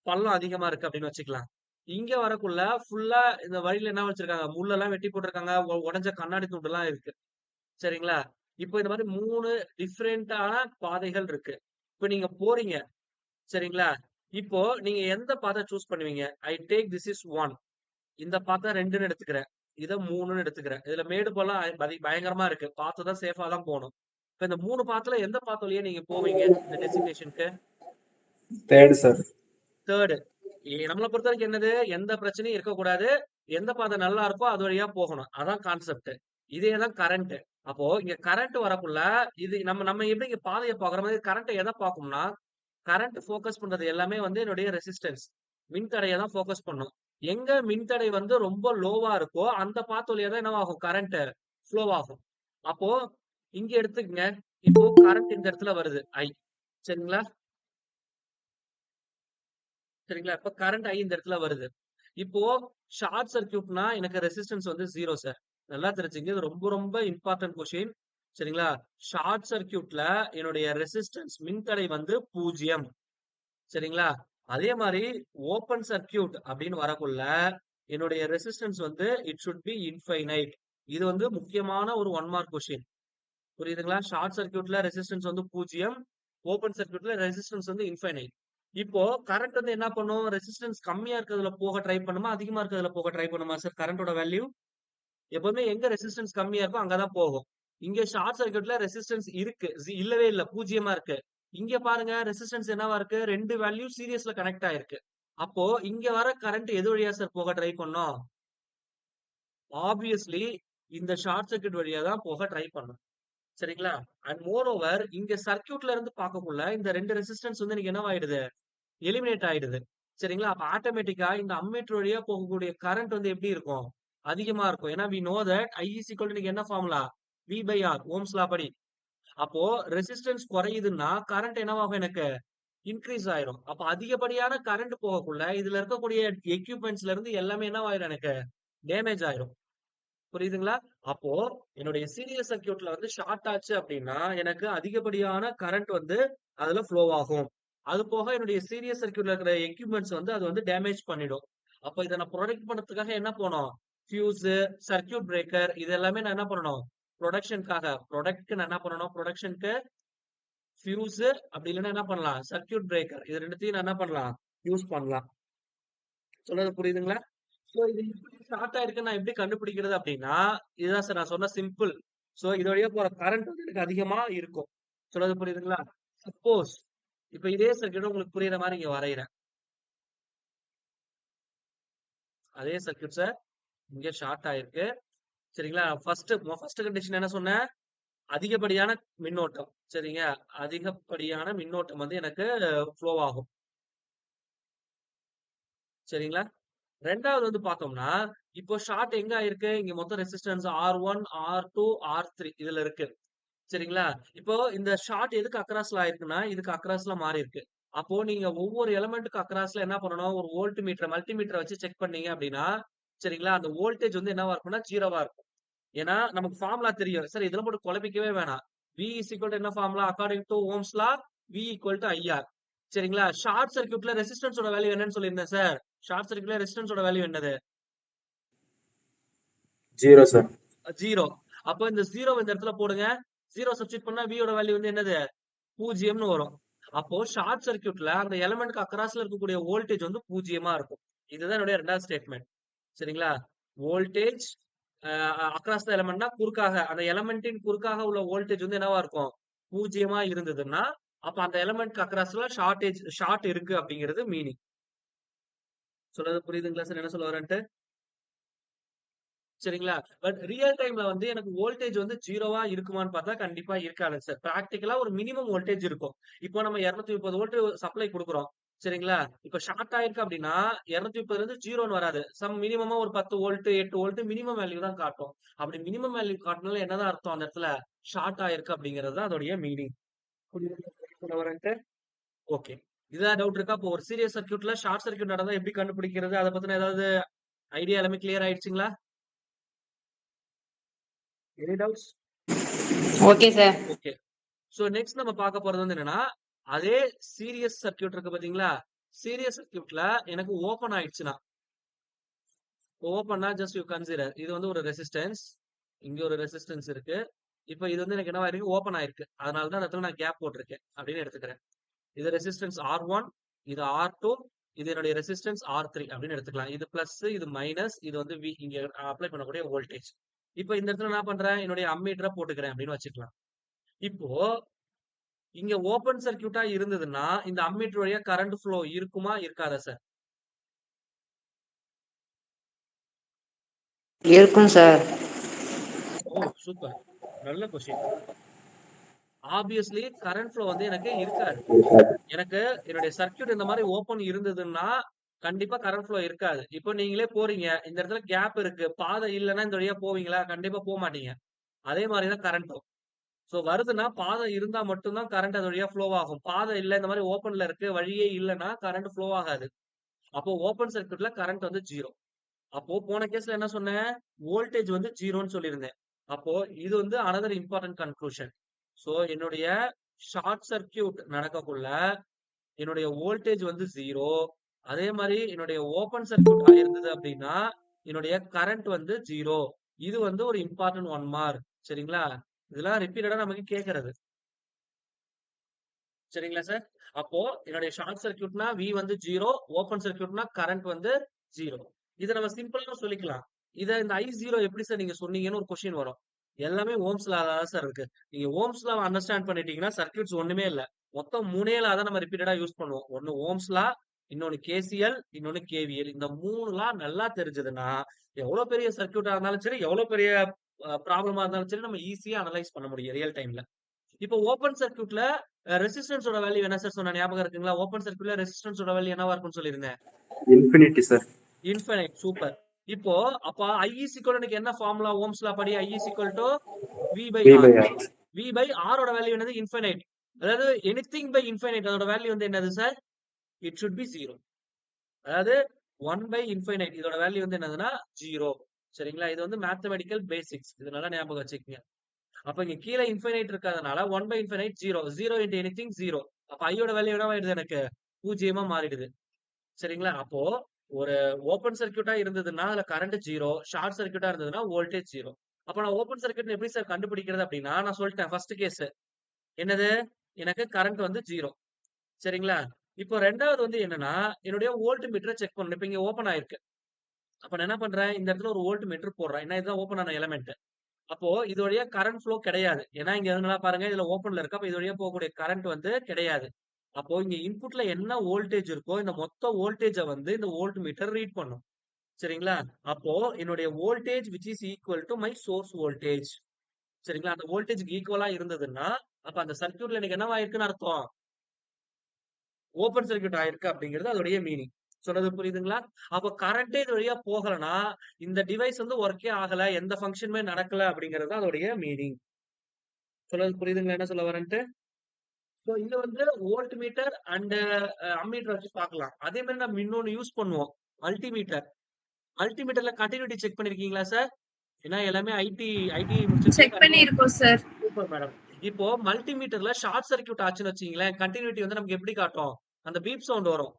S1: பள்ளம் அதிகமா இருக்கு அப்படின்னு வச்சுக்கலாம். இங்க வரக்குள்ள ஃபுல்லா இந்த வழியில என்ன வச்சிருக்காங்க? முள்ளெல்லாம் வெட்டி போட்டிருக்காங்க. உடைஞ்ச கண்ணாடி துண்டுலாம் இருக்கு. சரிங்களா? இப்போ இந்த மாதிரி 3 டிஃபரெண்டான பாதைகள் இருக்கு. இப்ப நீங்க போறீங்க. சரிங்களா? இப்போ நீங்க எந்த பாதை சூஸ் பண்ணுவீங்க? I take this is 1. இந்த பாத்த 2ன்னு எடுத்துக்கிறேன். இத 3ன்னு எடுத்துக்கிறேன். இதுல மேடு பள்ளம் பயங்கரமா இருக்கு. பார்த்து தான் சேஃபா தான் போணும். இப்ப இந்த 3 பாத்துல எந்த பாத் வழியா நீங்க போவீங்க? இந்த டெஸ்டினேஷனுக்கு?
S3: Third sir.
S1: தேர்டு. நம்மள பொறுத்தவரைக்கும் என்னது? எந்த பிரச்சனையும் இருக்கக்கூடாது. எந்த பாதை நல்லா இருக்கோ அது வழியா போகணும். அதான் கான்செப்ட். இதே தான் கரண்ட். அப்போ இங்க கரண்ட் வரக்குள்ள இது நம்ம நம்ம எப்படி இங்க பாதைய பார்க்குற மாதிரி கரண்ட் எத பார்க்கும்னா, கரண்ட் ஃபோக்கஸ் பண்றது எல்லாமே வந்து என்னுடைய ரெசிஸ்டன்ஸ். மின்தடைய தான் ஃபோக்கஸ் பண்ணும். எங்க மின்தடை வந்து ரொம்ப லோவா இருக்கோ அந்த பாத் வழியா தான் என்னவாகும் கரண்ட் ஃப்ளோ ஆகும். அப்போ இங்க எடுத்துக்கங்க. இப்போ கரண்ட் இந்த இடத்துல வருது I. சரிங்களா? சரிங்களா? இப்ப கரண்ட் I இந்த இடத்துல வருது. இப்போ ஷார்ட் சர்க்யூட்னா எனக்கு ரெசிஸ்டன்ஸ் வந்து 0 சார். நல்லா தெரிஞ்சுங்க. இது ரொம்ப ரொம்ப இம்பார்ட்டன்ட் கொஸ்டின். சரிங்களா? ஷார்ட் சர்க்யூட்ல என்னுடைய ரெசிஸ்டன்ஸ் மின்தடை வந்து 0. சரிங்களா? அதே மாரி ஓப்பன் சர்க்யூட் அப்படின்னு வரக்குள்ள என்னுடைய ரெசிஸ்டன்ஸ் வந்து இட் ஷுட் பி இன்ஃபைனைட். இது வந்து முக்கியமான ஒரு 1 மார்க் கொஸ்டின். புரியுதுங்களா? ஷார்ட் சர்க்யூட்ல ரெசிஸ்டன்ஸ் வந்து 0. ஓப்பன் சர்க்யூட்ல ரெசிஸ்டன்ஸ் வந்து இன்ஃபைனைட். இப்போ கரண்ட் வந்து என்ன பண்ணும்? ரெசிஸ்டன்ஸ் கம்மியா இருக்கிறதுல போக ட்ரை பண்ணுமா? அதிகமா இருக்கிறதுல போக ட்ரை பண்ணுமா சார்? கரண்டோட வேல்யூ எப்பவுமே எங்க ரெசிஸ்டன்ஸ் கம்மியா இருக்கோ அங்கதான் போகும். இங்க ஷார்ட் சர்க்யூட்ல ரெசிஸ்டன்ஸ் இருக்கு. இல்லவே இல்ல. 0 இருக்கு. இங்க பாருங்க ரெசிஸ்டன்ஸ் என்னவா இருக்கு? 2 வேல்யூ சீரிஸ்ல கனெக்ட் ஆயிருக்கு. அப்போ இங்க வர கரண்ட் எது வழியா சார் போக ட்ரை பண்ணும்? ஆப்வியஸ்லி இந்த ஷார்ட் சர்க்யூட் வழியா தான் போக ட்ரை பண்ணும். சரிங்களா? அண்ட் மோர் ஓவர் இங்க சர்க்யூட்ல இருந்து பார்க்கக்குள்ள இந்த 2 ரெசிஸ்டன்ஸ் வந்து எனக்கு என்னவாயிடுது? எலிமினேட் ஆயிடுது. சரிங்களா? அப்ப ஆட்டோமேட்டிக்கா இந்த அம்மீட்டர் வழியா போகக்கூடிய கரண்ட் வந்து எப்படி இருக்கும்? அதிகமா இருக்கும். ஏன்னா we know that I is equal to என்ன formula? V by R. Ohm's law படி. அப்போ ரெசிஸ்டன்ஸ் குறையுதுன்னா கரண்ட் என்னவாகும் எனக்கு? இன்கிரீஸ் ஆயிரும். அப்ப அதிகப்படியான கரண்ட் போகக்குள்ள இதுல இருக்கக்கூடிய எக்யூப்மெண்ட்ஸ்ல இருந்து எல்லாமே என்னவாயிரும் எனக்கு? டேமேஜ் ஆயிரும். புரியுதுங்களா? அப்போ என்னுடைய சீரியஸ் சர்க்யூட்ல வந்து ஷார்ட் ஆச்சு அப்படின்னா எனக்கு அதிகப்படியான கரண்ட் வந்து அதுல ஃப்ளோ ஆகும். அது போக என்னுடைய சீரியஸ் சர்க்யூட்ல இருக்கிற எக்யூப்மெண்ட்ஸ் வந்து அது வந்து டேமேஜ் பண்ணிடும். அப்ப இதை நான் ப்ரொடெக்ட் பண்றதுக்காக என்ன போனோம்? ஃபியூஸ், சர்க்யூட் பிரேக்கர் இது எல்லாமே நான் என்ன பண்ணணும்? ப்ரொடக்ட்க்கு நான் என்ன பண்ணணும்? ப்ரொடக்ஷனுக்கு ஃபியூஸ் அப்படி இல்லைன்னா என்ன பண்ணலாம்? சர்க்யூட் பிரேக்கர் இது ரெண்டுத்தையும் நான் என்ன பண்ணலாம்? யூஸ் பண்ணலாம். சொல்றது புரியுதுங்களா? சோ இது எப்படி ஷார்ட் ஆயிருக்குன்னு நான் எப்படி கண்டுபிடிக்கிறது அப்படின்னா, இதுதான் சார் நான் சொன்ன சிம்பிள். சோ இது வழியா போற கரண்ட் வந்து எனக்கு அதிகமா இருக்கும். சொல்றது புரியுதுங்களா? சப்போஸ் இப்ப இதே சர்க்யூட் உங்களுக்கு புரியுற மாதிரி இங்க வரையறேன். அதே சர்க்யூட் சார் இங்க ஷார்ட் ஆயிருக்கு. சரிங்களா? ஃபர்ஸ்ட் கண்டிஷன் என்ன சொன்னேன்? அதிகப்படியான மின்னோட்டம். சரிங்க? அதிகப்படியான மின்னோட்டம் வந்து எனக்கு ஃப்ளோ ஆகும். சரிங்களா? 2வது வந்து பார்த்தோம்னா, இப்போ ஷார்ட் எங்க ஆயிருக்கு? இங்க மொத்தம் ரெசிஸ்டன்ஸ் R1, R2, R3 இதுல இருக்கு. சரிங்களா? இப்போ இந்த ஷார்ட் எதுக்கு அக்ராஸ்ல ஆயிருக்குன்னா, இதுக்கு அக்ராஸ்ல மாறியிருக்கு. அப்போ நீங்க ஒவ்வொரு எலிமெண்ட்க்கு அக்ராஸ்ல என்ன பண்ணணும்? ஒரு வோல்ட் மீட்டர், மல்டிமீட்டர வச்சு செக் பண்ணீங்க அப்படின்னா, சரிங்களா? அந்த வோல்டேஜ் வந்து என்னவா இருக்கும்னா, 0வா இருக்கும். ஏன்னா, நமக்கு ஃபார்முலா தெரியும். சார் இதெல்லாம் போட்டு குழப்பிக்கவே வேணாம். V இஸ் ஈக்குவல் டு என்ன formula? According to Ohm's law, V equal to IR. சரிங்களா? ஷார்ட் சர்க்யூட்ல ரெசிஸ்டன்ஸோட வேல்யூ என்னன்னு சொல்லியிருந்தேன் சார். ஷார்ட் சர்க்யூட்ல ரெசிஸ்டன்ஸோட வேல்யூ என்னது?
S3: 0 சார்.
S1: 0. அப்ப இந்த 0 இந்த இடத்துல போடுங்க. 0 சப்ஸ்டிட்யூட் பண்ணா V யோட வேல்யூ வந்து என்னது? 0ன்னு வரும். அப்போ ஷார்ட் சர்க்யூட்ல அந்த எலிமெண்ட்க்கு அக்ராஸ்ல இருக்கக்கூடிய வோல்டேஜ் வந்து 0 இருக்கும். இதுதான் என்னுடைய 2வது ஸ்டேட்மெண்ட். சரிங்களா? வோல்டேஜ் அக்ராஸ் த எலிமெண்ட்னா குறுக்காக அந்த எலிமெண்டின் குறுக்காக உள்ள வோல்டேஜ் வந்து என்னவா இருக்கும்? 0 இருந்ததுன்னா, அப்ப அந்த எலிமெண்ட்க்கு அக்ராஸ்ல ஷார்ட் இருக்கு அப்படிங்கிறது மீனிங். சொல்றது புரியுதுங்களா சார்? என்ன சொல்ல வரேன்ட்டு? சரிங்களா? பட் ரியல் டைம்ல வந்து எனக்கு வோல்டேஜ் வந்து 0வா இருக்குமான்னு பார்த்தா கண்டிப்பா இருக்காதுங்க சார். பிராக்டிகலா ஒரு மினிமம் வோல்டேஜ் இருக்கும். இப்போ நம்ம 230 வோல்ட் சப்ளை குடுக்குறோம். சரிங்களா? இப்ப ஷார்ட் ஆயிருக்கு அப்படின்னா 230 இருந்து 0ன்னு வராது. மினிமமா ஒரு 10 வோல்ட், 8 வோல்ட் மினிமம் வேல்யூ தான் காட்டும். அப்படி மினிமம் வேல்யூ காட்டுனால என்னதான் அர்த்தம் அந்த இடத்துல? ஷார்ட் ஆயிருக்கு அப்படிங்கிறது தான் அதோடைய மீனிங். புரியுதுங்களா சார் என்ன சொல்ல வரேன்ட்டு? ஓகே. இதுதான் டவுட் இருக்கா? இப்போ ஒரு சீரிஸ் சர்க்யூட்ல ஷார்ட் சர்க்யூட் நடந்தா எப்படி கண்டுபிடிக்கிறது? அத பத்தின ஏதாவது ஐடியா எல்லாமே கிளியர் ஆயிடுச்சுங்களா? Any doubts?
S2: Okay sir.
S1: Okay. So next நம்ம பார்க்க போறது வந்து என்னன்னா, அதே சீரிஸ் சர்க்யூட் இருக்கு பாத்தீங்களா? சீரிஸ் சர்க்யூட்ல எனக்கு ஓபன் ஆயிடுச்சுன்னா, ஓபன்னா ஜஸ்ட் யூ கன்சிடர் இது வந்து ஒரு ரெசிஸ்டன்ஸ். இங்க ஒரு ரெசிஸ்டன்ஸ் இருக்கு. இப்ப இது வந்து எனக்கு என்னவா இருக்கு? ஓபன் ஆயிருக்கு. அதனால தான் அந்த இடத்துல நான் கேப் போட்டிருக்கேன் அப்படின்னு எடுத்துக்கிறேன். இது ரெசிஸ்டன்ஸ் R1, இது R2, இது என்னுடைய ரெசிஸ்டன்ஸ் R3 அப்படின்னு எடுத்துக்கலாம். இது பிளஸ், இது மைனஸ், இது வந்து V இங்க அப்ளை பண்ணக்கூடிய வோல்டேஜ். இப்ப இந்த இடத்துல என்ன பண்றேன்? என்னுடைய அம்மீட்டர போட்டுக்கிறேன் அப்படின்னு வச்சுக்கலாம். இப்போ இங்க ஓப்பன் சர்க்யூட்டா இருந்ததுன்னா, இந்த அம்மீட்டர் வழியா கரண்ட் ஃப்ளோ இருக்குமா? இருக்காதா சார்?
S2: இருக்கும் சார்.
S1: ஓ! சூப்பர். நல்ல கொஸ்டின். ஆப்வியஸ்லி கரண்ட் ஃப்ளோ வந்து எனக்கு இருக்காது. எனக்கு என்னுடைய சர்க்யூட் இந்த மாரி ஓப்பன் இருந்ததுன்னா, கண்டிப்பா கரண்ட் ஃப்ளோ இருக்காது. இப்போ நீங்களே போறீங்க. இந்த இடத்துல கேப் இருக்கு. பாதை இல்லன்னா இந்த வழியா போவீங்களா? கண்டிப்பா மாட்டீங்க. அதே மாரி தான் கரண்ட்டும். சோ வருதுன்னா, பாதை இருந்தா மட்டும் தான் கரண்ட் அது வழியா ஃப்ளோ ஆகும். பாதை இல்ல, இந்த மாரி ஓப்பன்ல இருக்கு, வழியே இல்லன்னா கரண்ட் ஃப்ளோ ஆகாது. அப்போ ஓப்பன் சர்க்யூட்ல கரண்ட் வந்து 0. அப்போ போன கேஸ்ல என்ன சொன்னேன்? வோல்டேஜ் வந்து 0ன்னு சொல்லியிருந்தேன். அப்போ இது வந்து அனதர் இம்பார்ட்டன்ட் கன்க்ளூஷன். சோ என்னுடைய ஷார்ட் சர்க்யூட் நடக்கக்குள்ள என்னுடைய வோல்டேஜ் வந்து 0. அதே மாரி என்னுடைய ஓப்பன் சர்க்யூட் ஆயிருந்தது அப்படின்னா, என்னுடைய கரண்ட் வந்து 0. இது வந்து ஒரு இம்பார்ட்டன்ட் 1 மார்க். சரிங்களா? இதெல்லாம் ரிப்பீட்டடா நமக்கு கேட்கறது. சரிங்களா சார்? அப்போ என்னுடைய ஷார்ட் சர்க்யூட்னா V வந்து 0, ஓப்பன் சர்க்யூட்னா கரண்ட் வந்து 0. இத நம்ம சிம்பிளா சொல்லிக்கலாம். இந்த I0 எப்படி சார் நீங்க சொன்னீங்கன்னு ஒரு கொஸ்டின் வரும். எல்லாமே ஓம்ஸ் லா தான் சார் இருக்கு. நீங்க ஓம்ஸ் லாவ அண்டர்ஸ்டாண்ட் பண்ணிட்டீங்கன்னா, சர்க்யூட்ஸ் ஒண்ணுமே இல்ல. மொத்தம் 3 லா தான் நம்ம ரிப்பீட்டடா யூஸ் பண்ணுவோம். ஒண்ணு ஓம்ஸ் லா, இன்னொன்னு KCL, இன்னொன்னு KVL. இந்த 3 லா நல்லா தெரிஞ்சதுன்னா, எவ்வளோ பெரிய சர்க்யூட்டா இருந்தாலும் சரி, எவ்வளோ பெரிய ப்ராப்ளமா இருந்தாலும் சரி, நம்ம ஈஸியா அனலைஸ் பண்ண முடியும் ரியல் டைம்ல. இப்போ ஓப்பன் சர்க்யூட்ல ரெசிஸ்டன்ஸோட வேல்யூ என்ன சார் சொன்ன ஞாபகம் இருக்குங்களா? ஓப்பன் சர்க்யூட்ல ரெசிஸ்டன்ஸோட வேல்யூ என்னவா இருக்கும்னு சொல்லியிருந்தேன்.
S3: Infinity sir.
S1: இன்ஃபினைட். சூப்பர். இப்போ அப்ப I is equal to எனக்கு என்ன ஃபார்முலா ஓம்ஸ் லா படி I is equal to V by
S3: V
S1: R.
S3: by R.
S1: V by R ஓட வேல்யூ என்னது? இன்ஃபினைட். அதாவது எனிதிங் பை இன்ஃபினைட் அதோட வேல்யூ வந்து என்னது சார்? It should B 0. அதாவது 1 பை இன்ஃபினைட் இதோட வேல்யூ வந்து என்னதுன்னா 0. சரிங்களா? இது வந்து மேத்தமேட்டிக்கல் பேசிக்ஸ். இது நல்லா ஞாபகம் வச்சுக்கங்க. அப்ப இங்க கீழ இன்ஃபினைட் இருக்கிறதுனால 1 பை இன்ஃபினைட் 0. 0 into anything 0. அப்ப I யோட வேல்யூ என்னவாயிடுது எனக்கு? 0 மாறிடுது. சரிங்களா? அப்போ ஒரு ஓப்பன் சர்க்யூட்டா இருந்ததுன்னா, அதுல கரண்ட் 0. ஷார்ட் சர்க்யூட்டா இருந்ததுன்னா வோல்டேஜ் 0. அப்ப நான் ஓப்பன் சர்க்யூட் எப்படி சார் கண்டுபிடிக்கிறது அப்படின்னா, நான் சொல்லிட்டேன் ஃபர்ஸ்ட் கேஸ். என்னது? எனக்கு கரண்ட் வந்து 0. சரிங்களா? இப்போ 2வது வந்து என்னன்னா, என்னுடைய வோல்ட் மீட்டர செக் பண்ணணும். இப்ப இங்க ஓப்பன் ஆயிருக்கு. அப்ப நான் என்ன பண்றேன்? இந்த இடத்துல ஒரு வோல்ட் மீட்டர் போடுறேன். ஏன்னா இதுதான் ஓப்பன் ஆன எலிமெண்ட். அப்போ இது வழியா கரண்ட் ஃப்ளோ கிடையாது. ஏன்னா இங்க நல்லா பாருங்க. இதுல ஓப்பன்ல இருக்கு. அப்ப இது வழியா போகக்கூடிய கரண்ட் வந்து கிடையாது. அப்போ இங்க இன்புட்ல என்ன வோல்டேஜ் இருக்கோ, இந்த மொத்த வோல்டேஜ வந்து இந்த வோல்ட் மீட்டர் ரீட் பண்ணும். சரிங்களா? அப்போ என்னுடைய voltage which is equal to my source voltage. சரிங்களா? அந்த வோல்டேஜ்க்கு ஈக்குவலா இருந்ததுன்னா, அப்ப அந்த சர்க்யூட்ல எனக்கு என்னவா இருக்குன்னு அர்த்தம்? ஓப்பன் சர்க்யூட் ஆயிருக்கு அப்படிங்கிறது அதோடைய மீனிங். சொன்னது புரியுதுங்களா? அப்ப கரண்டே இது வழியா போகலன்னா, இந்த டிவைஸ் வந்து ஒர்க்கே ஆகல, எந்த ஃபங்ஷனுமே நடக்கல அப்படிங்கிறது தான் அதோடைய மீனிங். சொல்றது புரியுதுங்களா என்ன சொல்ல வரேன்ட்டு? சோ இது வந்து வோல்ட் மீட்டர் அண்ட் அம்மீட்டர் வச்சு பார்க்கலாம். அதே மாதிரி நம்ம இன்னொன்னு யூஸ் பண்ணுவோம். மல்டிமீட்டர். மல்டிமீட்டர்ல கன்டினியூட்டி செக் பண்ணிருக்கீங்களா சார்? ஏன்னா எல்லாமே ஐடி முடிச்சிருக்கீங்க.
S4: செக்
S1: கண்டிப்பா
S4: பண்ணியிருக்கோம் சார்.
S1: Super madam. இப்போ மல்டிமீட்டர்ல ஷார்ட் சர்க்யூட் ஆச்சுன்னு வச்சுக்கங்களேன், கன்டினியூட்டி வந்து நமக்கு எப்படி காட்டும்? அந்த பீப் சவுண்ட் வரும்.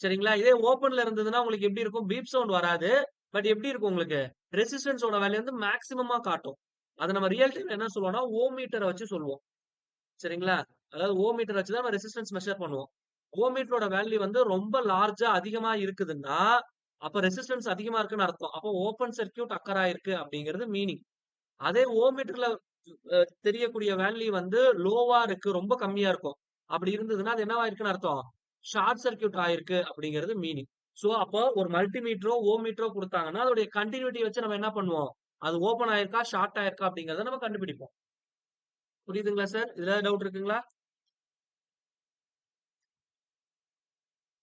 S1: சரிங்களா? இதே ஓப்பன்ல இருந்ததுன்னா உங்களுக்கு எப்படி இருக்கும்? பீப் சவுண்ட் வராது. பட் எப்படி இருக்கும் உங்களுக்கு? ரெசிஸ்டன்ஸோட வேல்யூ வந்து மேக்ஸிமமா காட்டும். அத நம்ம ரியல் டைம்ல என்ன சொல்லுவோம்னா, ஓம் மீட்டர வச்சு சொல்லுவோம். சரிங்களா? அதாவது ஓம் மீட்டர் வச்சு தான் நம்ம ரெசிஸ்டன்ஸ் மெஷர் பண்ணுவோம். ஓம் மீட்டரோட வேல்யூ வந்து ரொம்ப லார்ஜா அதிகமா இருக்குதுன்னா, அப்ப ரெசிஸ்டன்ஸ் அதிகமா இருக்குன்னு அர்த்தம். அப்போ ஓப்பன் சர்க்யூட் அக்கர் ஆயிருக்கு அப்படிங்கிறது மீனிங். அதே ஓம் மீட்டர்ல தெரியக்கூடிய வேல்யூ வந்து லோவா இருக்கு, ரொம்ப கம்மியா இருக்கும். அப்படி இருந்ததுன்னா, அது என்னவா இருக்குன்னு அர்த்தம்? ஷார்ட் சர்க்யூட் ஆயிருக்கு அப்படிங்கிறது மீனிங். சோ, அப்போ ஒரு மல்டிமீட்டரோ, ஓம் மீட்டரோ குடுத்தாங்கன்னா, அதோடைய கன்டினியூட்டி வச்சு நம்ம என்ன பண்ணுவோம்? அது ஓப்பன் ஆயிருக்கா, ஷார்ட் ஆயிருக்கா அப்படிங்கிறத நம்ம கண்டுபிடிப்போம். புரியுதுங்களா சார்? இதுல ஏதாவது டவுட் இருக்குங்களா?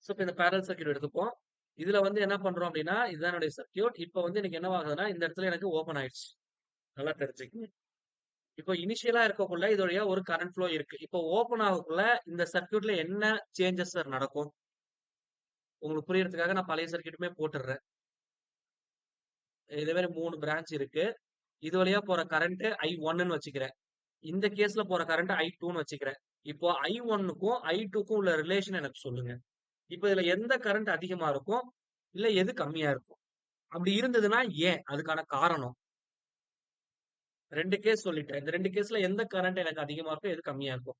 S1: சோ, இப்ப இந்த பேரலல் சர்க்யூட் எடுத்துப்போம். இதுல வந்து என்ன பண்றோம் அப்படின்னா, இதுதான் என்னுடைய சர்க்யூட். இப்ப வந்து எனக்கு என்னவாகுதுன்னா, இந்த இடத்துல எனக்கு ஓப்பன் ஆயிடுச்சு. நல்லா தெரிஞ்சுக்கங்க. இப்போ இனிஷியலா இருக்கக்குள்ள இதோடைய ஒரு கரண்ட் ஃப்ளோ இருக்கு. இப்போ ஓப்பன் ஆகக்குள்ள இந்த சர்க்யூட்ல என்ன சேஞ்சஸ் சார் நடக்கும்? உங்களுக்கு புரியறதுக்காக நான் பழைய சர்க்யூட்டுமே போட்டுடுறேன். இதே மாரி 3 பிரான்ச் இருக்கு. இது வழியா போற கரண்ட் I1ன்னு வச்சுக்கிறேன். இந்த கேஸ்ல போற கரண்ட் I2ன்னு வச்சுக்கிறேன். இப்போ I1க்கும் I2க்கும் உள்ள ரிலேஷன் எனக்கு சொல்லுங்க. இப்ப இதுல எந்த கரண்ட் அதிகமா இருக்கும்? இல்ல எது கம்மியா இருக்கும்? அப்படி இருந்ததுன்னா ஏன்? அதுக்கான காரணம். 2 கேஸ் சொல்லிட்டேன். இந்த 2 கேஸ்ல எந்த கரண்ட் எனக்கு அதிகமா இருக்கும்? எது கம்மியா இருக்கும்?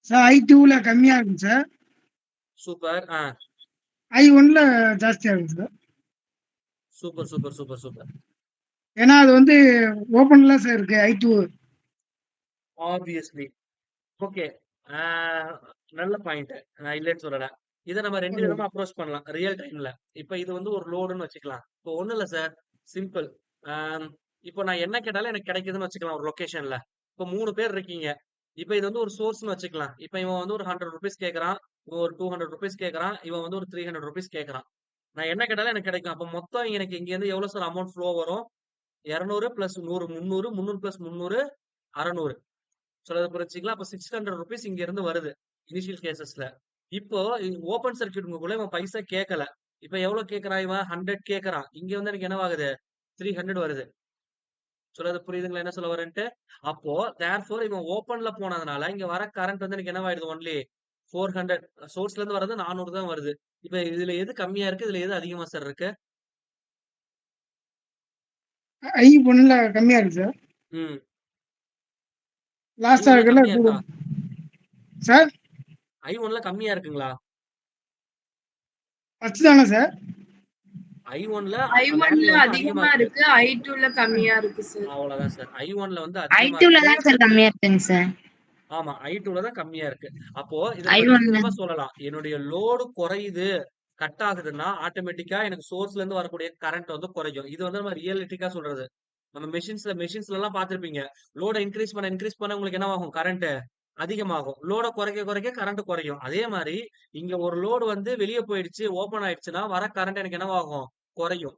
S5: சார் I2ல கம்மியா இருக்கும் சார்.
S1: சூப்பர்.
S5: I1ல ஜாஸ்தியா இருக்கும் sir.
S1: Super, super, super, super.
S5: ஏன்னா அது வந்து ஓப்பன்ல சார் இருக்கு I2.
S1: ஆப்வியஸ்லி. ஓகே. ஆ நல்ல பாயிண்ட். நான் இல்லன்னு சொல்லல. இத நம்ம 2 விதமா அப்ரோச் பண்ணலாம். ரியல் டைம்ல. இப்ப இது வந்து ஒரு லோடுன்னு வச்சுக்கலாம். இப்போ ஒண்ணும் இல்ல சார். சிம்பிள். ஆ இப்போ நான் என்ன கேட்டாலும் எனக்கு கிடைக்குதுன்னு வச்சுக்கலாம் ஒரு லொகேஷன்ல. இப்போ 3 பேர் இருக்கீங்க. இப்ப இது வந்து ஒரு சோர்ஸ்ன்னு வச்சுக்கலாம். இப்ப இவன் வந்து ஒரு ₹100 கேட்கறான். இவன் ஒரு ₹200 கேட்கறான். இவன் வந்து ஒரு ₹300 கேட்கறான். நான் என்ன கேட்டாலும் எனக்கு கிடைக்கும். அப்ப மொத்தம் எனக்கு இங்கேருந்து எவ்வளவு சார் அமௌண்ட் ஃப்ளோ வரும்? 200 பிளஸ் 100 300 300 பிளஸ் 300 600. சொல்றது புரிஞ்சுங்களா? அப்ப ₹600 இங்க இருந்து வருது. இனிஷியல் கேசஸ்ல. இப்போ ஓப்பன் சர்க்யூட்க்குள்ள இவன் பைசா கேட்கல. இப்ப எவ்வளவு கேட்கறான் இவன்? 100 கேட்கறான். இங்க வந்து எனக்கு என்னவாகுது? 300 வருது. சொல்றது புரியுதுங்களா? என்ன சொல்ல வரேன்ட்டு? அப்போ தேர்ஃபோர் இவன் ஓப்பன்ல போனதுனால இங்க வர கரண்ட் வந்து எனக்கு என்னவாயிடுது? ஒன்லி 400 சோர்ஸ்ல இருந்து வர்றது 400 தான் வருது. இப்ப இதுல எது கம்மியா இருக்கு? இதுல எது அதிகமா சார் இருக்கு?
S5: ஐ ஒன்ல கம்மியா இருக்கு சார்.
S1: ம்.
S5: லாஸ்டா
S1: I1ல
S5: இருக்குல்ல
S1: கம்மியா இருக்கா?
S5: சார்.
S1: I1ல கம்மியா இருக்குங்களா?
S5: ஃபர்ஸ்ட் தானே சார்?
S1: I1ல
S4: I1ல
S1: வேல்யூ வந்து அதிகமா
S4: அதிகமா
S1: இருக்கு.
S4: இருக்கு. I2ல கம்மியா இருக்கு சார்.
S1: அவ்வளவுதான் சார். I1ல வந்து அதிகமா
S2: I2ல
S1: இருக்கு.
S2: தான் சார் கம்மியா இருக்குங்க சார்.
S1: ஆமா. I2ல தான் கம்மியா இருக்கு. அப்போ இத நம்ம 2
S2: I1ல
S1: விதமா சொல்லலாம். என்னுடைய லோடு குறையுது, கட் ஆகுதுன்னா, ஆட்டோமேட்டிக்கா எனக்கு சோர்ஸ்ல இருந்து வரக்கூடிய கரண்ட் வந்து குறையும். இது வந்து நம்ம ரியலிஸ்டிக்கா சொல்றது. நம்ம மெஷின்ஸ்லலாம் பார்த்திருப்பீங்க. லோட இன்கிரீஸ் பண்ண உங்களுக்கு என்னவாகும்? கரண்ட் அதிகமாகும். லோட குறைக்க கரண்ட் குறையும். அதே மாரி இங்க ஒரு லோடு வந்து வெளிய போயிடுச்சு, ஓப்பன் ஆயிடுச்சுன்னா, வர கரண்ட் எனக்கு என்னவாகும்? குறையும்.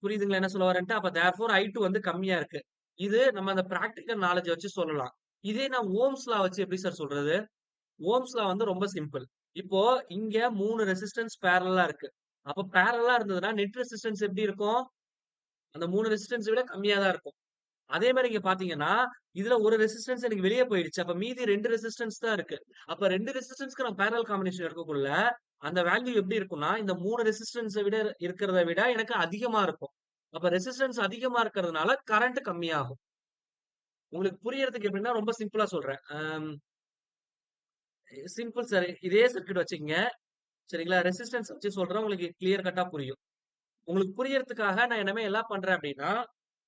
S1: புரியுதுங்களா என்ன சொல்ல வரேன்ட்டு? அப்ப தேர்ஃபோர் I2 வந்து கம்மியா இருக்கு. இது நம்ம அந்த பிராக்டிகல் நாலேட்ஜ் வச்சு சொல்லலாம். இதே நான் ஓம்ஸ் லா வச்சு எப்படி சார் சொல்றது? ஓம்ஸ் லா வந்து ரொம்ப சிம்பிள். இப்போ இங்க 3 ரெசிஸ்டன்ஸ் பேரலலா இருக்கு. அப்ப பேரலலா இருந்ததுன்னா நெட் ரெசிஸ்டன்ஸ் எப்படி இருக்கும்? அந்த 3 ரெசிஸ்டன்ஸ் விட கம்மியா தான் இருக்கும். அதே மாரி இங்க பார்த்தீங்கன்னா, இதுல ஒரு ரெசிஸ்டன்ஸ் எனக்கு வெளிய போயிடுச்சு. அப்ப மீதி 2 ரெசிஸ்டன்ஸ் தான் இருக்கு. அப்ப 2 ரெசிஸ்டன்ஸ்க்கு நான் பேரலல் காம்பினேஷன் எடுக்கக்குள்ள, அந்த வேல்யூ எப்படி இருக்கும்னா, இந்த 3 ரெசிஸ்டன்ஸ விட இருக்கிறத விட எனக்கு அதிகமா இருக்கும். அப்ப ரெசிஸ்டன்ஸ் அதிகமா இருக்கிறதுனால கரண்ட் கம்மியாகும். உங்களுக்கு புரியறதுக்கு எப்படின்னா, ரொம்ப சிம்பிளா சொல்றேன். Simple sir. இதே சர்க்யூட் வச்சுக்கங்க. சரிங்களா? ரெசிஸ்டன்ஸ் வச்சு சொல்றேன். உங்களுக்கு கிளியர் கட்டா புரியும். உங்களுக்கு புரியறதுக்காக நான் என்னமே எல்லாம் பண்றேன் அப்படின்னா,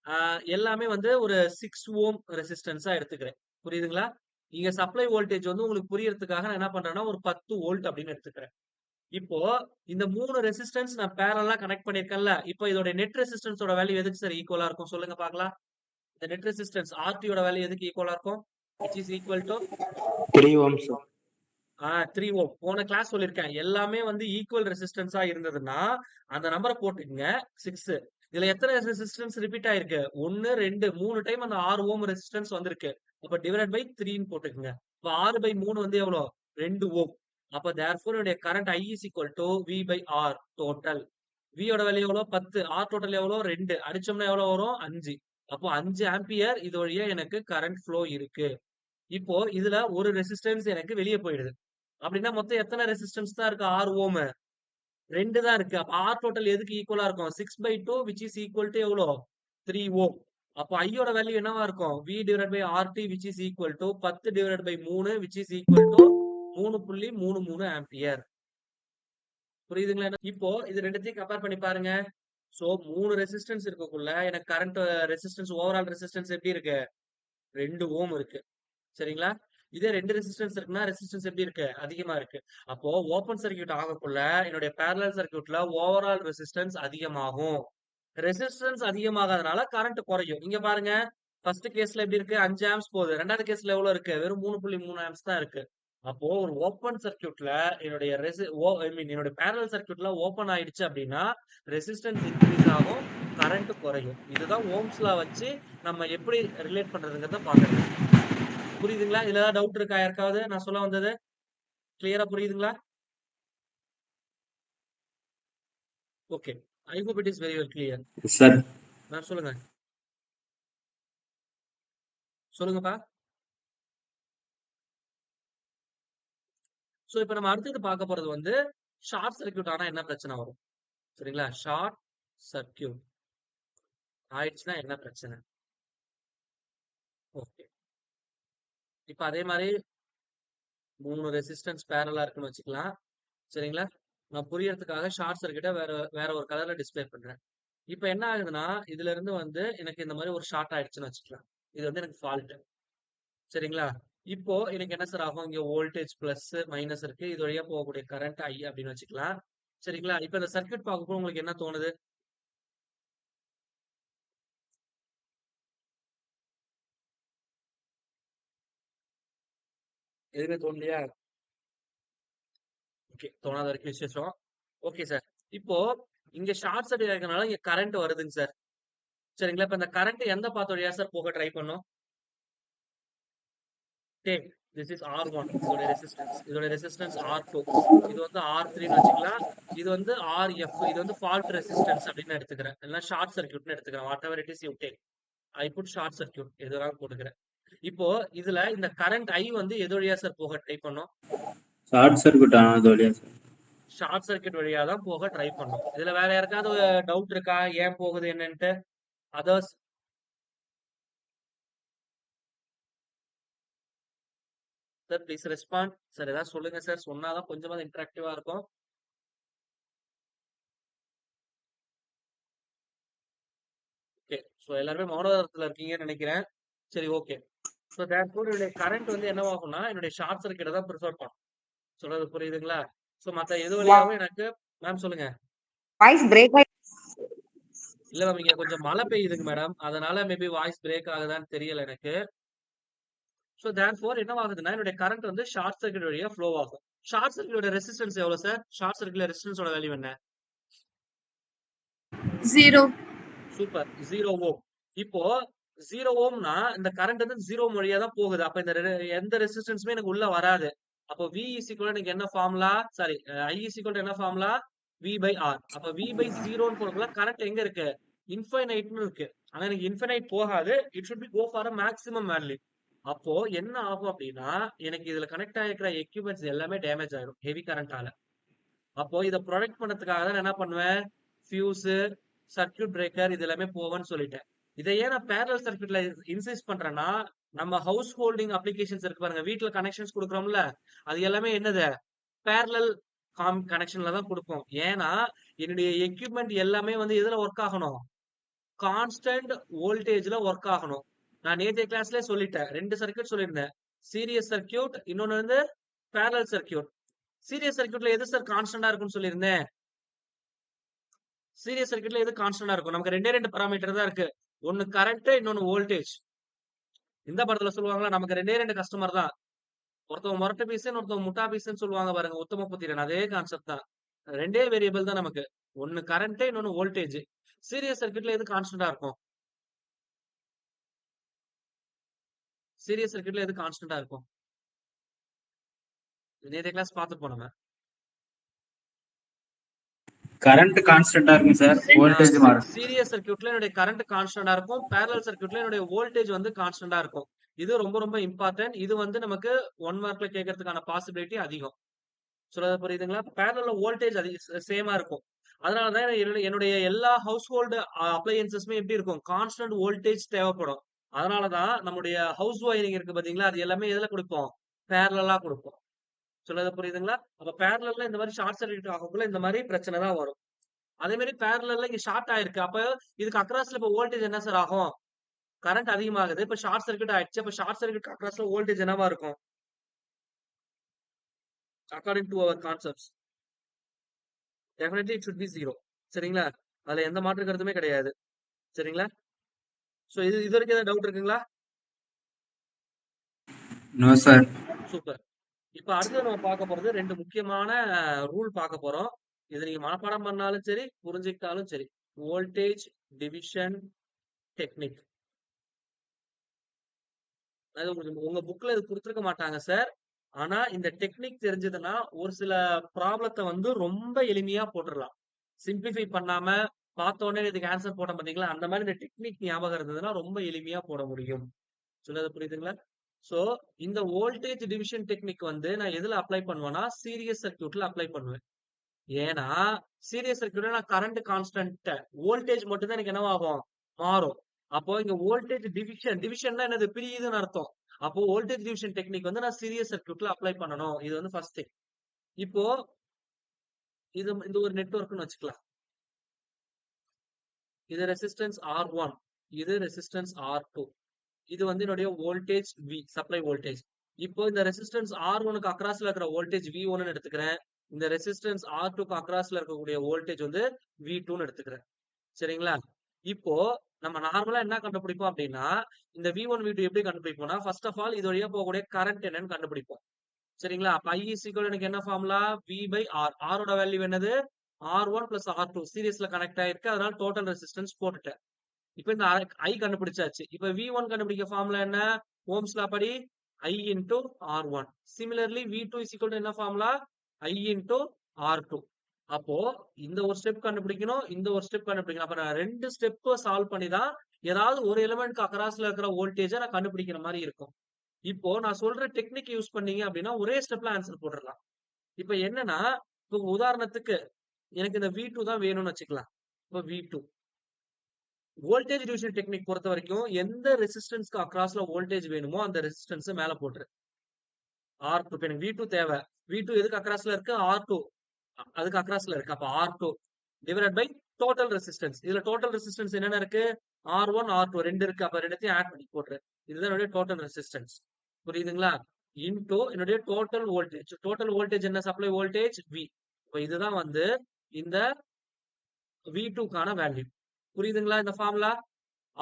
S1: ஆ எல்லாமே வந்து ஒரு 6 ஓம் ரெசிஸ்டன்ஸா எடுத்துக்கிறேன். புரியுதுங்களா? இங்க சப்ளை வோல்டேஜ் வந்து உங்களுக்கு புரியறதுக்காக நான் என்ன பண்றேன்னா, ஒரு 10 வோல்ட் அப்படின்னு எடுத்துக்கிறேன். இப்போ இந்த 3 ரெசிஸ்டன்ஸ் நான் பேரலலா கனெக்ட் பண்ணியிருக்கேன்ல. இப்போ இதோட நெட் ரெசிஸ்டன்ஸோட வேல்யூ எதுக்கு சார் ஈக்குவலா இருக்கும்? சொல்லுங்க பார்க்கலாம். இந்த நெட் ரெசிஸ்டன்ஸ் RT யோட வேல்யூ எதுக்கு ஈக்குவலா இருக்கும்? Which is equal to
S3: 3 ohms.
S1: 3 ohm. போன கிளாஸ் சொல்லியிருக்கேன். எல்லாமே வந்து ஈக்குவல் ரெசிஸ்டன்ஸா இருந்ததுன்னா, அந்த நம்பர போட்டுக்கங்க 6. இதுல எத்தன ரெசிஸ்டன்ஸ் ரிப்பீட் ஆயிருக்கு? 1, 2, 3 டைம் அந்த 6 ஓம் ரெசிஸ்டன்ஸ் வந்திருக்கு. அப்ப டிவைடட் பை 3ன்னு போட்டுக்கங்க. அப்ப 6/3 வந்து எவ்வளோ? 2 ஓம். அப்ப தேர்ஃபோர் என்னுடைய current I is equal to V by R total. V யோட வேல்யூ எவ்வளோ? 10. R டோட்டல் எவ்வளோ? 2. அடிச்சோம்னா எவ்வளோ வரும்? 5. அப்போ 5 ஆம்பியர் இது வழியா எனக்கு கரண்ட் ஃப்ளோ இருக்கு. இப்போ இதுல ஒரு ரெசிஸ்டன்ஸ் எனக்கு வெளிய போயிடுது. அப்படின்னா மொத்தம் எத்தனை ரெசிஸ்டன்ஸ் தான் இருக்கு? 6 ஓம். 2 தான் இருக்கு. அப்ப R டோட்டல் எதுக்கு ஈக்குவலா இருக்கும்? 6/2 which is equal to எவ்வளோ? 3 ஓம். அப்ப I யோட வேல்யூ என்னவா இருக்கும்? V divided by RT which is equal to 10 divided by 3 which is equal to 3.33 ampere. புரியுதுங்களா? இப்போ இது ரெண்டுத்தையும் கம்பேர் பண்ணி பாருங்க. சோ 3 ரெசிஸ்டன்ஸ் இருக்கக்குள்ள எனக்கு கரண்ட் ரெசிஸ்டன்ஸ் ஓவரால் ரெசிஸ்டன்ஸ் எப்படி இருக்கு? 2 ஓம் இருக்கு. சரிங்களா? இதே 2 ரெசிஸ்டன்ஸ் இருக்குன்னா, ரெசிஸ்டன்ஸ் எப்படி இருக்கு? அதிகமா இருக்கு. அப்போ ஓப்பன் சர்க்யூட் ஆகக்குள்ள, என்னுடைய பேரலல் சர்க்யூட்ல ஓவரால் ரெசிஸ்டன்ஸ் அதிகமாகும். ரெசிஸ்டன்ஸ் அதிகமாகாதனால கரண்ட் குறையும். இங்க பாருங்க. ஃபர்ஸ்ட் கேஸ்ல எப்படி இருக்கு? 5 ஆம்ப்ஸ் போகுது. 2வது கேஸ்ல எவ்வளவு இருக்கு? வெறும் 3.3 ஆம்ப்ஸ் தான் இருக்கு. அப்போ ஒரு ஓப்பன் சர்க்யூட்ல என்னுடைய என்னுடைய பேரலல் சர்க்யூட்ல ஓப்பன் ஆயிடுச்சு அப்படின்னா, ரெசிஸ்டன்ஸ் இன்கிரீஸ் ஆகும், கரண்ட் குறையும். இதுதான் ஓம்ஸ் லா வச்சு நம்ம எப்படி ரிலேட் பண்றதுங்கிறத பாக்குறது. புரியுதுங்களா? இதுல ஏதாவது டவுட் இருக்கா யாருக்காவது? நான் சொல்ல வந்தது கிளியரா புரியுதுங்களா? Okay. I hope it is very well clear.
S3: Sir,
S1: சொல்லுங்க. சொல்லுங்கப்பா. சோ இப்ப நம்ம அடுத்தது பார்க்க போறது வந்து ஷார்ட் சர்க்யூட் ஆனா என்ன பிரச்சனை வரும்? சரிங்களா? ஷார்ட் சர்க்யூட் ஆயிடுச்சுன்னா என்ன பிரச்சனை? ஓகே. இப்ப அதே மாதிரி 3 ரெசிஸ்டன்ஸ் பேரலா இருக்குன்னு வச்சுக்கலாம். சரிங்களா? நான் புரியறதுக்காக ஷார்ட் சர்க்யூட்ட வேற ஒரு கலர்ல டிஸ்ப்ளே பண்றேன். இப்ப என்ன ஆகுதுன்னா, இதுல இருந்து வந்து எனக்கு இந்த மாதிரி ஒரு ஷார்ட் ஆயிடுச்சுன்னு வச்சுக்கலாம். இது வந்து எனக்கு ஃபால்ட். சரிங்களா? இப்போ எனக்கு என்ன சார் ஆகும்? இங்க வோல்டேஜ் பிளஸ், மைனஸ் இருக்கு. இது வழியா போகக்கூடிய கரண்ட் I அப்படின்னு வச்சுக்கலாம். சரிங்களா? இப்ப இந்த சர்க்யூட் பார்க்கும்போது உங்களுக்கு என்ன தோணுது? எதுவுமே தோணலையா? ஓகே, தோணாத வரைக்கும் விசேஷம். Okay sir. இப்போ இங்க ஷார்ட் சர்க்யூட் இருக்கறனால இங்க கரண்ட் வருதுங்க சார். சரிங்களா? இப்ப இந்த கரண்ட் எந்த பாத் வழியா சார் போக ட்ரை பண்ணும்? டேக் திஸ் இஸ் R1 இதோட ரெசிஸ்டன்ஸ் R2 இது வந்து R3ன்னு வச்சுக்கலாம். இது வந்து RF இது வந்து ஃபால்ட் ரெசிஸ்டன்ஸ் அப்படின்னு எடுத்துக்கிறேன். இல்ல ஷார்ட் சர்க்யூட்னு எடுத்துக்கிறேன். Whatever it is you take. I put short circuit எதுனாலும் போட்டுக்கிறேன். இப்போ இதுல இந்த கரண்ட் I வந்து எது வழியா சார் போக ட்ரை பண்ணும்?
S3: ஷார்ட் சர்க்யூட் ஆனது வழியா சார்.
S1: ஷார்ட் சர்க்யூட் வழியா தான் போக ட்ரை பண்ணும். இதுல வேற யாருக்காவது டவுட் இருக்கா? ஏன் போகுது என்னன்ட்டு? Others? Sir please respond. Sir ஏதாவது சொல்லுங்க சார். சொன்னாதான் கொஞ்சமாவது இன்டராக்டிவா இருக்கும். ஓகே. ஸோ எல்லாருமே மௌனத்துல இருக்கீங்கன்னு நினைக்கிறேன். சரி ஓகே. ஸோ தேர்ஃபோர் என்னுடைய கரண்ட் வந்து என்னவாகும்னா என்னுடைய ஷார்ட் சர்க்யூட்டை தான் ப்ரிஃபர் பண்ணும். சொல்றது புரியுதுங்களா? ஸோ மத்த எது வழியாவும் எனக்கு மேம் சொல்லுங்க.
S2: வாய்ஸ் பிரேக் ஆயி
S1: இல்ல மேம் இங்க கொஞ்சம் மழை பெய்யுதுங்க மேடம். அதனால மேபி வாய்ஸ் பிரேக் ஆகுதான்னு தெரியல எனக்கு. ஸோ தேர்ஃபோர் என்னவாகுதுன்னா என்னுடைய கரண்ட் வந்து ஷார்ட் சர்க்யூட் வழியா ஃப்ளோ ஆகும். ஷார்ட் சர்க்யூட்டோட ரெசிஸ்டன்ஸ் எவ்வளவு சார்? ஷார்ட் சர்க்யூட்ல ரெசிஸ்டன்ஸோட வேல்யூ என்ன?
S4: 0.
S1: சூப்பர். 0 ஓம். இப்போ 0 ஓம்னா இந்த கரண்ட் வந்து 0 வழியா தான் போகுது. அப்ப இந்த எந்த ரெசிஸ்டன்ஸுமே எனக்கு உள்ள வராது. அப்போ V is equal எனக்கு என்ன formula? Sorry I is equal என்ன ஃபார்முலா? V by R. அப்ப V by 0ன்னு போறதுக்குள்ள கரண்ட் எங்க இருக்கு? இன்ஃபைனைட்னு இருக்கு. ஆனா எனக்கு இன்ஃபைனைட் போகாது. It should be go for a maximum value. அப்போ என்ன ஆகும் அப்படின்னா எனக்கு இதுல கனெக்ட் ஆகிருக்கிற எக்யூப்மெண்ட்ஸ் எல்லாமே டேமேஜ் ஆயிடும் ஹெவி கரண்டால. அப்போ இதை ப்ரொடெக்ட் பண்ணதுக்காக தான் என்ன பண்ணுவேன்? ஃபியூஸ், சர்க்யூட் பிரேக்கர் இது எல்லாமே போவேன்னு சொல்லிட்டேன். இதை ஏன் நான் பேரலல் சர்க்யூட்ல இன்சிஸ்ட் பண்றேன்னா நம்ம ஹவுஸ் ஹோல்டிங் அப்ளிகேஷன்ஸ் இருக்கு பாருங்க, வீட்டுல கனெக்ஷன்ஸ் கொடுக்குறோம்ல, அது எல்லாமே என்னது பேரலல் கனெக்ஷன்ல தான் கொடுப்போம். ஏன்னா என்னுடைய எக்யூப்மெண்ட் எல்லாமே வந்து எதுல ஒர்க் ஆகணும்? கான்ஸ்டன்ட் வோல்டேஜ்ல ஒர்க் ஆகணும். நான் நேற்றைய கிளாஸ்ல சொல்லிட்டேன், 2 சர்க்யூட் சொல்லியிருந்தேன். சீரியஸ் சர்க்யூட், இன்னொன்னு வந்து பேரலல் சர்க்யூட். சீரியஸ் சர்க்யூட்ல எது சார் கான்ஸ்டன்டா இருக்கும்னு சொல்லியிருந்தேன்? சீரியஸ் சர்க்யூட்ல எது கான்ஸ்டன்டா இருக்கும்? நமக்கு ரெண்டு பாராமீட்டர் தான் இருக்கு. ஒன்னு கரண்ட், இன்னொன்னு வோல்டேஜ். இந்த படத்துல சொல்லுவாங்களா நமக்கு ரெண்டு கஸ்டமர் தான். ஒருத்தவங்க மொரட்ட பீஸ், ஒருத்தவங்க முட்டா பீஸ்ன்னு சொல்லுவாங்க பாருங்க, உத்தம புத்திரன். அதே கான்செப்ட் தான். ரெண்டே வேரியபிள் தான் நமக்கு. ஒன்னு கரண்ட், இன்னொன்னு வோல்டேஜ். சீரியஸ் சர்க்யூட்ல எது கான்ஸ்டன்டா இருக்கும்? சீரியஸ் சர்க்யூட்ல எது கான்ஸ்டன்டா இருக்கும்? நேற்றைய கிளாஸ் பார்த்துட்டு போனோம்.
S3: கரண்ட் கான்ஸ்டன்டா இருக்கும் சார், வோல்டேஜ் மாறும்.
S1: சீரியஸ் சர்க்யூட்ல என்னுடைய கரண்ட் கான்ஸ்டன்டா இருக்கும். பேரலல் சர்க்யூட்ல என்னுடைய வோல்டேஜ் வந்து கான்ஸ்டன்டா இருக்கும். இது ரொம்ப ரொம்ப இம்பார்ட்டன்ட். இது வந்து நமக்கு 1 மார்க்ல கேட்கறதுக்கான பாசிபிலிட்டி அதிகம். சொல்றது புரியுதுங்களா? பேரலல்ல வோல்டேஜ் சேமா இருக்கும். அதனாலதான் என்னுடைய எல்லா ஹவுஸ் ஹோல்டு அப்ளையன்சஸ்மே எப்படி இருக்கும்? கான்ஸ்டன்ட் வோல்டேஜ் தேவைப்படும். அதனாலதான் நம்முடைய ஹவுஸ் ஒயரிங் இருக்கு பாத்தீங்களா, அது எல்லாமே எதுல கொடுப்போம்? பேரலலா கொடுப்போம். சொல்றது புரியுதுங்களா? அப்ப பேரலல்ல இந்த மாதிரி ஷார்ட் சர்க்யூட் ஆகக்குள்ள இந்த மாதிரி பிரச்சனை தான் வரும். அதே மாதிரி பேரலல்ல இங்க ஷார்ட் ஆயிருக்கு. அப்ப இதுக்கு அக்ராஸ்ல இப்ப வோல்டேஜ் என்ன சார் ஆகும்? கரண்ட் அதிகமாகுது. இப்ப ஷார்ட் சர்க்யூட் ஆயிடுச்சு. அப்ப ஷார்ட் சர்க்யூட் அக்ராஸ்ல வோல்டேஜ் என்னவா இருக்கும்? According to our concepts definitely it should be 0. சரிங்களா? அதுல எந்த மாற்று கருத்துமே கிடையாது. சரிங்களா? சோ இது வரைக்கும் ஏதாவது டவுட் இருக்குங்களா?
S3: No sir.
S1: சூப்பர். இப்ப அடுத்து நம்ம பார்க்க போறது 2 முக்கியமான ரூல் பார்க்க போறோம். இதை நீங்க மனப்பாடம் பண்ணாலும் சரி, புரிஞ்சுக்கிட்டாலும் சரி. Voltage division technique. அது உங்க புக்ல இது கொடுத்திருக்க மாட்டாங்க சார். ஆனா இந்த டெக்னிக் தெரிஞ்சதுன்னா ஒரு சில ப்ராப்ளத்தை வந்து ரொம்ப எளிமையா போட்டுடலாம். சிம்பிளிஃபை பண்ணாம பார்த்த உடனே இதுக்கு ஆன்சர் போட மாட்டீங்களா, அந்த மாதிரி இந்த டெக்னிக் ஞாபகம் இருந்ததுன்னா ரொம்ப எளிமையா போட முடியும். சொல்றது புரியுதுங்களா? சோ இந்த வோல்டேஜ் டிவிஷன் டெக்னிக் வந்து நான் எதுல அப்ளை பண்ணுவேன்னா சீரியஸ் சர்க்யூட்ல அப்ளை பண்ணுவேன். ஏன்னா சீரியஸ் சர்க்யூட்ல நான் கரண்ட் கான்ஸ்டன்ட், வோல்டேஜ் மட்டும் தான் எனக்கு என்னவாகும்? மாறும். அப்போ இங்க வோல்டேஜ் டிவிஷன்னா என்னது? பிரியுதுன்னு அர்த்தம். அப்போ வோல்டேஜ் டிவிஷன் டெக்னிக் வந்து நான் சீரியஸ் சர்க்யூட்ல அப்ளை பண்ணணும். இது வந்து ஃபர்ஸ்ட் திங். இப்போ இந்த ஒரு நெட்வொர்க்னு வச்சுக்கலாம். இது ரெசிஸ்டன்ஸ் R1, இது ரெசிஸ்டன்ஸ் R2. இது வந்து என்னுடைய வோல்டேஜ் V, சப்ளை வோல்டேஜ். இப்போ இந்த ரெசிஸ்டன்ஸ் R1க்கு அக்ராஸ்ல இருக்கிற வோல்டேஜ் V1 எடுத்துக்கிறேன். இந்த ரெசிஸ்டன்ஸ் R2க்கு அக்ராஸ்ல இருக்கக்கூடிய வோல்டேஜ் வந்து V2 எடுத்துக்கிறேன். சரிங்களா? இப்போ நம்ம நார்மலா என்ன கண்டுபிடிப்போம் அப்படின்னா இந்த V1 V2 எப்படி கண்டுபிடிப்போம்னா ஃபர்ஸ்ட் ஆஃப் ஆல் இது வழியா போகக்கூடிய கரண்ட் என்னன்னு கண்டுபிடிப்போம். சரிங்களா? அப்ப I is equal to எனக்கு என்ன formula? V by R. R ஓட வேல்யூ என்னது? R1 plus R2 சீரிஸ்ல கனெக்ட் ஆயிருக்கு. அதனால டோட்டல் ரெசிஸ்டன்ஸ் போட்டுட்டேன். இப்ப இந்த I கண்டுபிடிச்சாச்சு. இப்ப V1 கண்டுபிடிக்க ஃபார்முலா என்ன? ஓம்ஸ் லா படி I into R1. Similarly V2 is equal to என்ன ஃபார்முலா? I into R2. அப்போ இந்த ஒரு ஸ்டெப் கண்டுபிடிக்கணும், இந்த ஒரு ஸ்டெப் கண்டுபிடிக்கணும். அப்ப நான் 2 ஸ்டெப் சால்வ் பண்ணி தான் ஏதாவது ஒரு எலிமெண்ட்க்கு அக்ராஸ்ல இருக்கிற வோல்டேஜ நான் கண்டுபிடிக்கிற மாரி இருக்கும். இப்போ நான் சொல்ற டெக்னிக் யூஸ் பண்ணீங்க அப்படின்னா ஒரே ஸ்டெப்ல ஆன்சர் போட்டுறலாம். இப்ப என்னன்னா, இப்ப உதாரணத்துக்கு எனக்கு இந்த V2 தான் வேணும்னு வச்சுக்கலாம். இப்ப V2 வோல்டேஜ் டிவிஷன் டெக்னிக் பொறுத்த வரைக்கும் எந்த ரெசிஸ்டன்ஸ்க்கு அக்ராஸ்ல வோல்டேஜ் வேணுமோ அந்த ரெசிஸ்டன்ஸ் மேல போட்டுரு. R2 இப்ப எனக்கு V2 தேவை. V2 எதுக்கு அக்ராஸ்ல இருக்கு? R2 அதுக்கு அக்ராஸ்ல இருக்கு. அப்ப R2 divided by total resistance. இதுல டோட்டல் ரெசிஸ்டன்ஸ் என்னென்ன இருக்கு? R1 R2 ரெண்டு இருக்கு. அப்ப ரெண்டுத்தையும் ஆட் பண்ணி போட்டுரு. இதுதான் என்னுடைய டோட்டல் ரெசிஸ்டன்ஸ். புரியுதுங்களா? இன்டூ என்னுடைய டோட்டல் வோல்டேஜ். டோட்டல் வோல்டேஜ் என்ன? Supply voltage V. இப்ப இதுதான் வந்து இந்த V2க்கான வேல்யூ. புரியுதுங்களா இந்த ஃபார்முலா?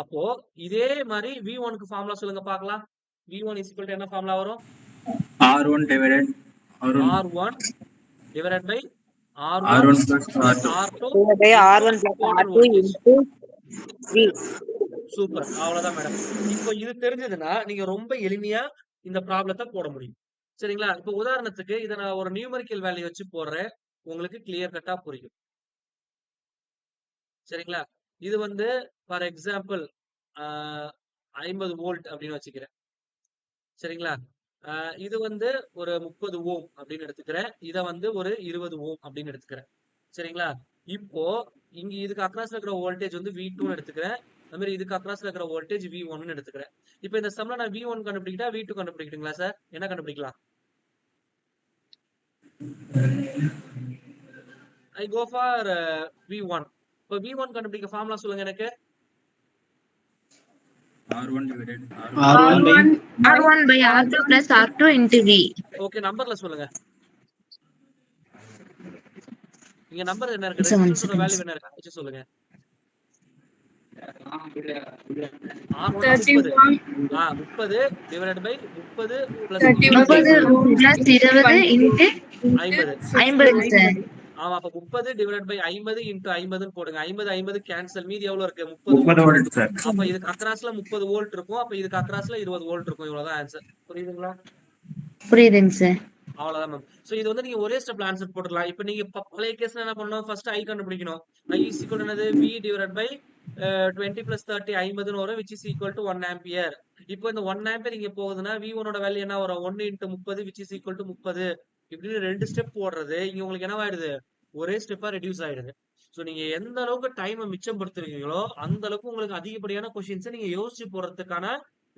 S1: அப்போ இதே மாதிரி V1க்கு ஃபார்முலா சொல்லுங்க பார்க்கலாம். V1 is equal to என்ன ஃபார்முலா வரும்?
S3: R1 divided
S1: R1 divided by R1
S3: R1 plus
S1: plus
S3: R2.
S1: R2
S2: divided by R1 plus
S1: total
S2: R2
S1: voltage.
S2: into V.
S1: Super. அவ்வளவுதான் மேடம். இப்போ இது தெரிஞ்சதுன்னா நீங்க ரொம்ப எளிமையா இந்த ப்ராப்ளத்தை போட முடியும். சரிங்களா? இப்போ உதாரணத்துக்கு இதை நான் ஒரு நியூமெரிக்கல் வேல்யூ வச்சு போடுறேன். உங்களுக்கு கிளியர் கட்டா புரியும். சரிங்களா? இது வந்து ஃபார் எக்ஸாம்பிள் 50 வோல்ட் அப்படின்னு வச்சுக்கிறேன். சரிங்களா? இது வந்து ஒரு 30 ஓம் அப்படின்னு எடுத்துக்கிறேன். இதை வந்து ஒரு 20 ஓம் அப்படின்னு எடுத்துக்கிறேன். சரிங்களா? இப்போ இங்க இதுக்கு அக்ராஸ்ல இருக்கிற வோல்டேஜ் வந்து V2 எடுத்துக்கிறேன். அது மாதிரி இதுக்கு அக்ராஸ்ல இருக்கிற வோல்டேஜ் V1 எடுத்துக்கிறேன். இப்போ இந்த சம்ல நான் V1 கண்டுபிடிக்கிட்டா V2 கண்டுபிடிக்கிட்டீங்களா சார்? என்ன கண்டுபிடிக்கலாம்? I go for V1. இப்போ V1 கண்டுபிடிக்க ஃபார்முலா சொல்லுங்க எனக்கு.
S3: R1 divided
S5: R1 by
S2: R1 by R2 plus R2 into V.
S1: Okay, நம்பர்ல சொல்லுங்க. இங்க நம்பர் என்ன இருக்கு?
S2: Seven
S1: ரெசிஸ்டன்ஸோட வேல்யூ என்ன இருக்கு? வச்சு சொல்லுங்க. R1 30 divided by 30 plus
S2: 30 plus 20 into 50 sir.
S1: ஆமா, அப்ப 30 டிவைடட் பை 50 இன்டு 50 போடுங்க. 50 50 கேன்சல், மீதி எவ்வளவு இருக்கு?
S3: 30 volt sir.
S1: அப்ப இதுக்கு அக்ராஸ்ல 30 வோல்ட் இருக்கும். அப்ப இதுக்கு அக்ராஸ்ல 20 வோல்ட் இருக்கும். இவ்வளவுதான் ஆன்சர். புரியுதுங்களா?
S2: புரியுதுங்க சார்.
S1: அவ்வளவுதான் மேம். சோ இது வந்து நீங்க ஒரே ஸ்டெப்ல ஆன்சர் போட்டுடலாம். இப்போ நீங்க பழைய கேஸ்ல என்ன பண்ணணும்? ஃபர்ஸ்ட் I கண்டுபிடிக்கணும். I is equal to என்னது? V டிவைடட் பை 20 plus 30 50 வரும், which is equal to 1 ampere. இப்போ இந்த 1 ஆம்பியர் இங்க போகுதுன்னா V1 ஓட வேல்யூ என்ன வரும்? 1 into 30 which is equal to 30. இப்படி ரெண்டு ஸ்டெப் போடுறது இங்க உங்களுக்கு என்ன ஆயிடுது? ஒரே ஸ்டெப்பா ரெடியூஸ் ஆயிடுது. சோ நீங்க எந்த அளவுக்கு டைமை மிச்சப்படுத்துறீங்களோ அந்த அளவுக்கு உங்களுக்கு அதிகப்படியான கொஸ்டின்ஸை நீங்க யோசிச்சு போறதுக்கான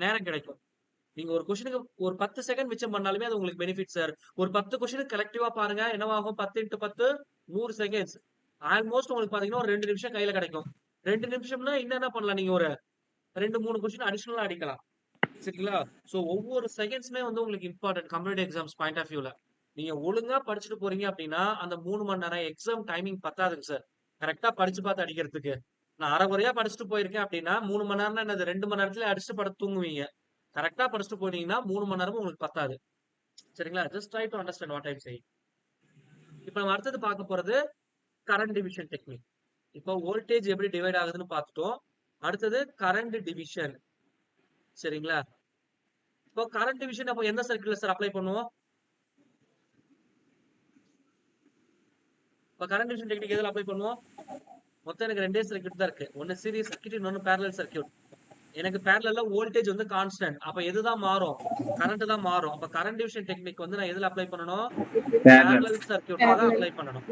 S1: நேரம் கிடைக்கும். நீங்க ஒரு கொஸ்டினுக்கு ஒரு 10 செகண்ட் மிச்சம் பண்ணாலுமே அது உங்களுக்கு பெனிஃபிட் சார். ஒரு 10 கொஸ்டினுக்கு கலெக்டிவா பாருங்க, என்னவாகும்? 10 into 10 100 செகண்ட்ஸ். ஆல்மோஸ்ட் உங்களுக்கு பாத்தீங்கன்னா ஒரு 2 நிமிஷம் கையில கிடைக்கும். 2 நிமிஷம்னா என்ன பண்ணலாம்? நீங்க ஒரு 2-3 கொஸ்டின் அடிஷனலா அடிக்கலாம். சரிங்களா? சோ ஒவ்வொரு செகண்ட்ஸ்மே வந்து உங்களுக்கு important competitive exams point of view. நீங்க ஒழுங்கா படிச்சுட்டு போறீங்க அப்படின்னா அந்த 3 மணி நேரம் எக்ஸாம் டைமிங் பத்தாதுங்க சார். கரெக்டா படிச்சு பார்த்து அடிக்கிறதுக்கு. நான் அரைகுறையா படிச்சுட்டு போயிருக்கேன் அப்படின்னா 3 மணி நேரம்னா என்னது? 2 மணி நேரத்துல அடிச்சுட்டு படுத்து தூங்குவீங்க. கரெக்டா படிச்சுட்டு போனீங்கன்னா 3 மணி நேரமும் உங்களுக்கு பத்தாது. சரிங்களா? Just try to understand what I'm saying. இப்போ நம்ம அடுத்தது பார்க்க போறது கரண்ட் டிவிஷன் டெக்னிக். இப்போ வோல்டேஜ் எப்படி டிவைட் ஆகுதுன்னு பார்த்துட்டோம். அடுத்தது கரண்ட் டிவிஷன். சரிங்களா? இப்போ கரண்ட் டிவிஷன் அப்போ எந்த சர்க்யூட்ல சார் அப்ளை பண்ணுவோம்? இப்போ கரண்ட் டிவிஷன் டெக்னிக் எதுல அப்ளை பண்ணுவோம்? மொத்தம் எனக்கு ரெண்டே சர்க்யூட் தான் இருக்கு. ஒன்னு சீரிஸ் சர்க்யூட், இன்னொன்னு பேரலல் சர்க்யூட். எனக்கு பேரலல்ல வோல்டேஜ் வந்து கான்ஸ்டன்ட். அப்ப எதுதான் மாறும்? கரண்ட் தான் மாறும். அப்ப கரண்ட் டிவிஷன் டெக்னிக் வந்து நான் எதுல அப்ளை பண்ணனும்? பேரலல் சர்க்யூட்ல தான் அப்ளை பண்ணனும்.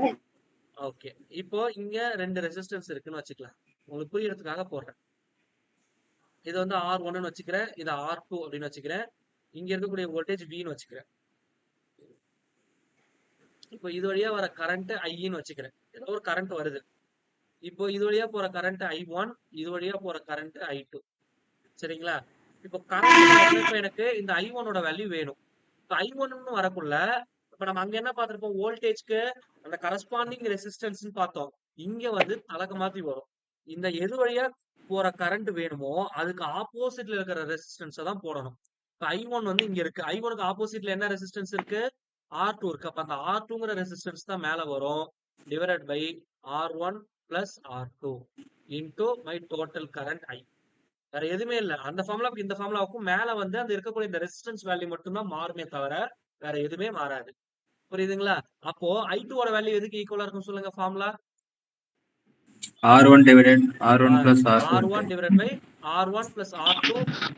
S1: ஓகே, இப்போ இங்க ரெண்டு ரெசிஸ்டன்ஸ் இருக்குன்னு வச்சுக்கலாம். உங்களுக்கு புரியறதுக்காக போடுறேன். இது வந்து R1 ன்னு வச்சுக்கிறேன், இது R2 அப்படின்னு வச்சுக்கிறேன். இங்க இருக்கக்கூடிய வோல்டேஜ் V ன்னு வச்சுக்கிறேன். இப்போ இது வழியா வர கரண்ட் I ன்னு வச்சுக்கிறேன். ஏதோ ஒரு கரண்ட் வருது. இப்போ இது வழியா போற கரண்ட் I1, இது வழியா போற கரண்ட் I2. சரிங்களா? இப்போ கரண்ட் எனக்கு இந்த I1 ஓட வேல்யூ வேணும். இப்போ I1 ன்னு வரக்குள்ள இப்ப நம்ம அங்க என்ன பார்த்திருப்போம்? வோல்டேஜ்க்கு அந்த கரஸ்பாண்டிங் ரெசிஸ்டன்ஸ்னு பார்த்தோம். இங்க வந்து தலக்க மாத்தி வரும். இந்த எது வழியா போற கரண்ட் வேணுமோ அதுக்கு ஆப்போசிட்ல இருக்கிற ரெசிஸ்டன்ஸை தான் போடணும். இப்ப I1 வந்து இங்க இருக்கு. I1க்கு ஆப்போசிட்ல என்ன ரெசிஸ்டன்ஸ் இருக்கு? R2 இருக்கு. அப்ப அந்த R2ங்கிற ரெசிஸ்டன்ஸ் தான் மேல வரும். Divided by R1 plus R2 into my total current I. வேற எதுவுமே இல்ல. அந்த ஃபார்முலாவுக்கு இந்த ஃபார்முலாவுக்கும் மேல வந்து அந்த இருக்கக்கூடிய இந்த ரெசிஸ்டன்ஸ் வேல்யூ மட்டும் தான் மாறுமே தவிர வேற எதுவுமே மாறாது. புரியுதுங்களா? அப்போ I2 ஓட வேல்யூ எதுக்கு ஈக்குவலா இருக்கும் சொல்லுங்க formula?
S3: R1 divided R1 plus R2.
S1: R1 divided by R1 plus R2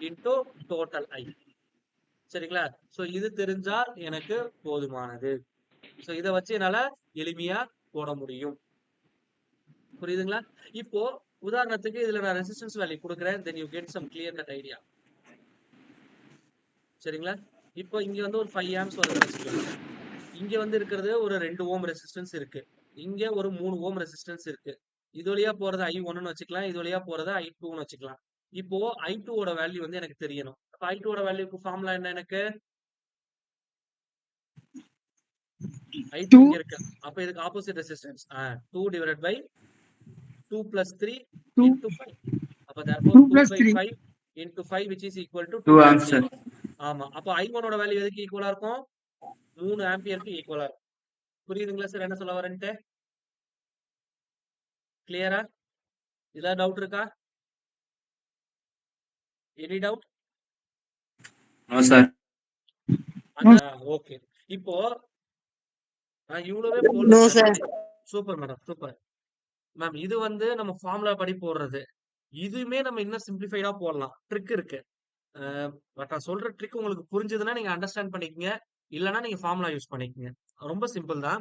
S1: into total I. சரிங்களா? சோ இது தெரிஞ்சா எனக்கு போதுமானது. சோ இத வச்சு என்னால எளிமையா போட முடியும். புரியுதுங்களா? இப்போ உதாரணத்துக்கு இதுல நான் ரெசிஸ்டன்ஸ் வேல்யூ கொடுக்கிறேன். then you get some clear cut idea. சரிங்களா? இப்போ இங்க வந்து ஒரு 5 amps வருது வச்சுக்கோங்க. இங்க வந்து இருக்கிறது ஒரு 2 ஓம் ரெசிஸ்டன்ஸ் இருக்கு. இங்க ஒரு 3 ஓம் ரெசிஸ்டன்ஸ் இருக்கு. இது வழியா போறது I1ன்னு வச்சுக்கலாம். இது வழியா போறது I2ன்னு வச்சுக்கலாம். இப்போ I2 ஓட வேல்யூ வந்து எனக்கு தெரியணும். அப்ப I2 ஓட வேல்யூக்கு ஃபார்முலா என்ன எனக்கு? I2 இங்க இருக்கு. அப்ப இதுக்கு opposite resistance 2 divided by 2 plus 3 into 5. அப்ப therefore 2 by 5 into 5 which is equal to
S3: 2 amps sir.
S1: ஆமா. அப்ப I1 ஓட வேல்யூ எதுக்கு ஈக்குவலா இருக்கும்? 3 ஆம்பியருக்கு ஈக்குவலா இருக்கும். புரியுதுங்களா சார் என்ன சொல்ல வரேன்ட்டு? கிளியரா? இதுல டவுட் இருக்கா? Any doubt?
S3: No sir.
S1: Okay. இப்போ நான் இவ்வளவே
S2: No,
S1: போடல
S2: sir.
S1: Sir. Super madam, super. Ma'am இது வந்து நம்ம ஃபார்முலா படி போடுறது. இதுவுமே நம்ம இன்னும் சிம்பிளிஃபைடா போடலாம். ட்ரிக் இருக்கு. பட் நான் சொல்ற ட்ரிக் உங்களுக்கு புரிஞ்சதுன்னா நீங்க அண்டர்ஸ்டாண்ட் பண்ணிக்கங்க. இல்லனா நீங்க ஃபார்முலா யூஸ் பண்ணிக்கங்க. ரொம்ப சிம்பிள் தான்.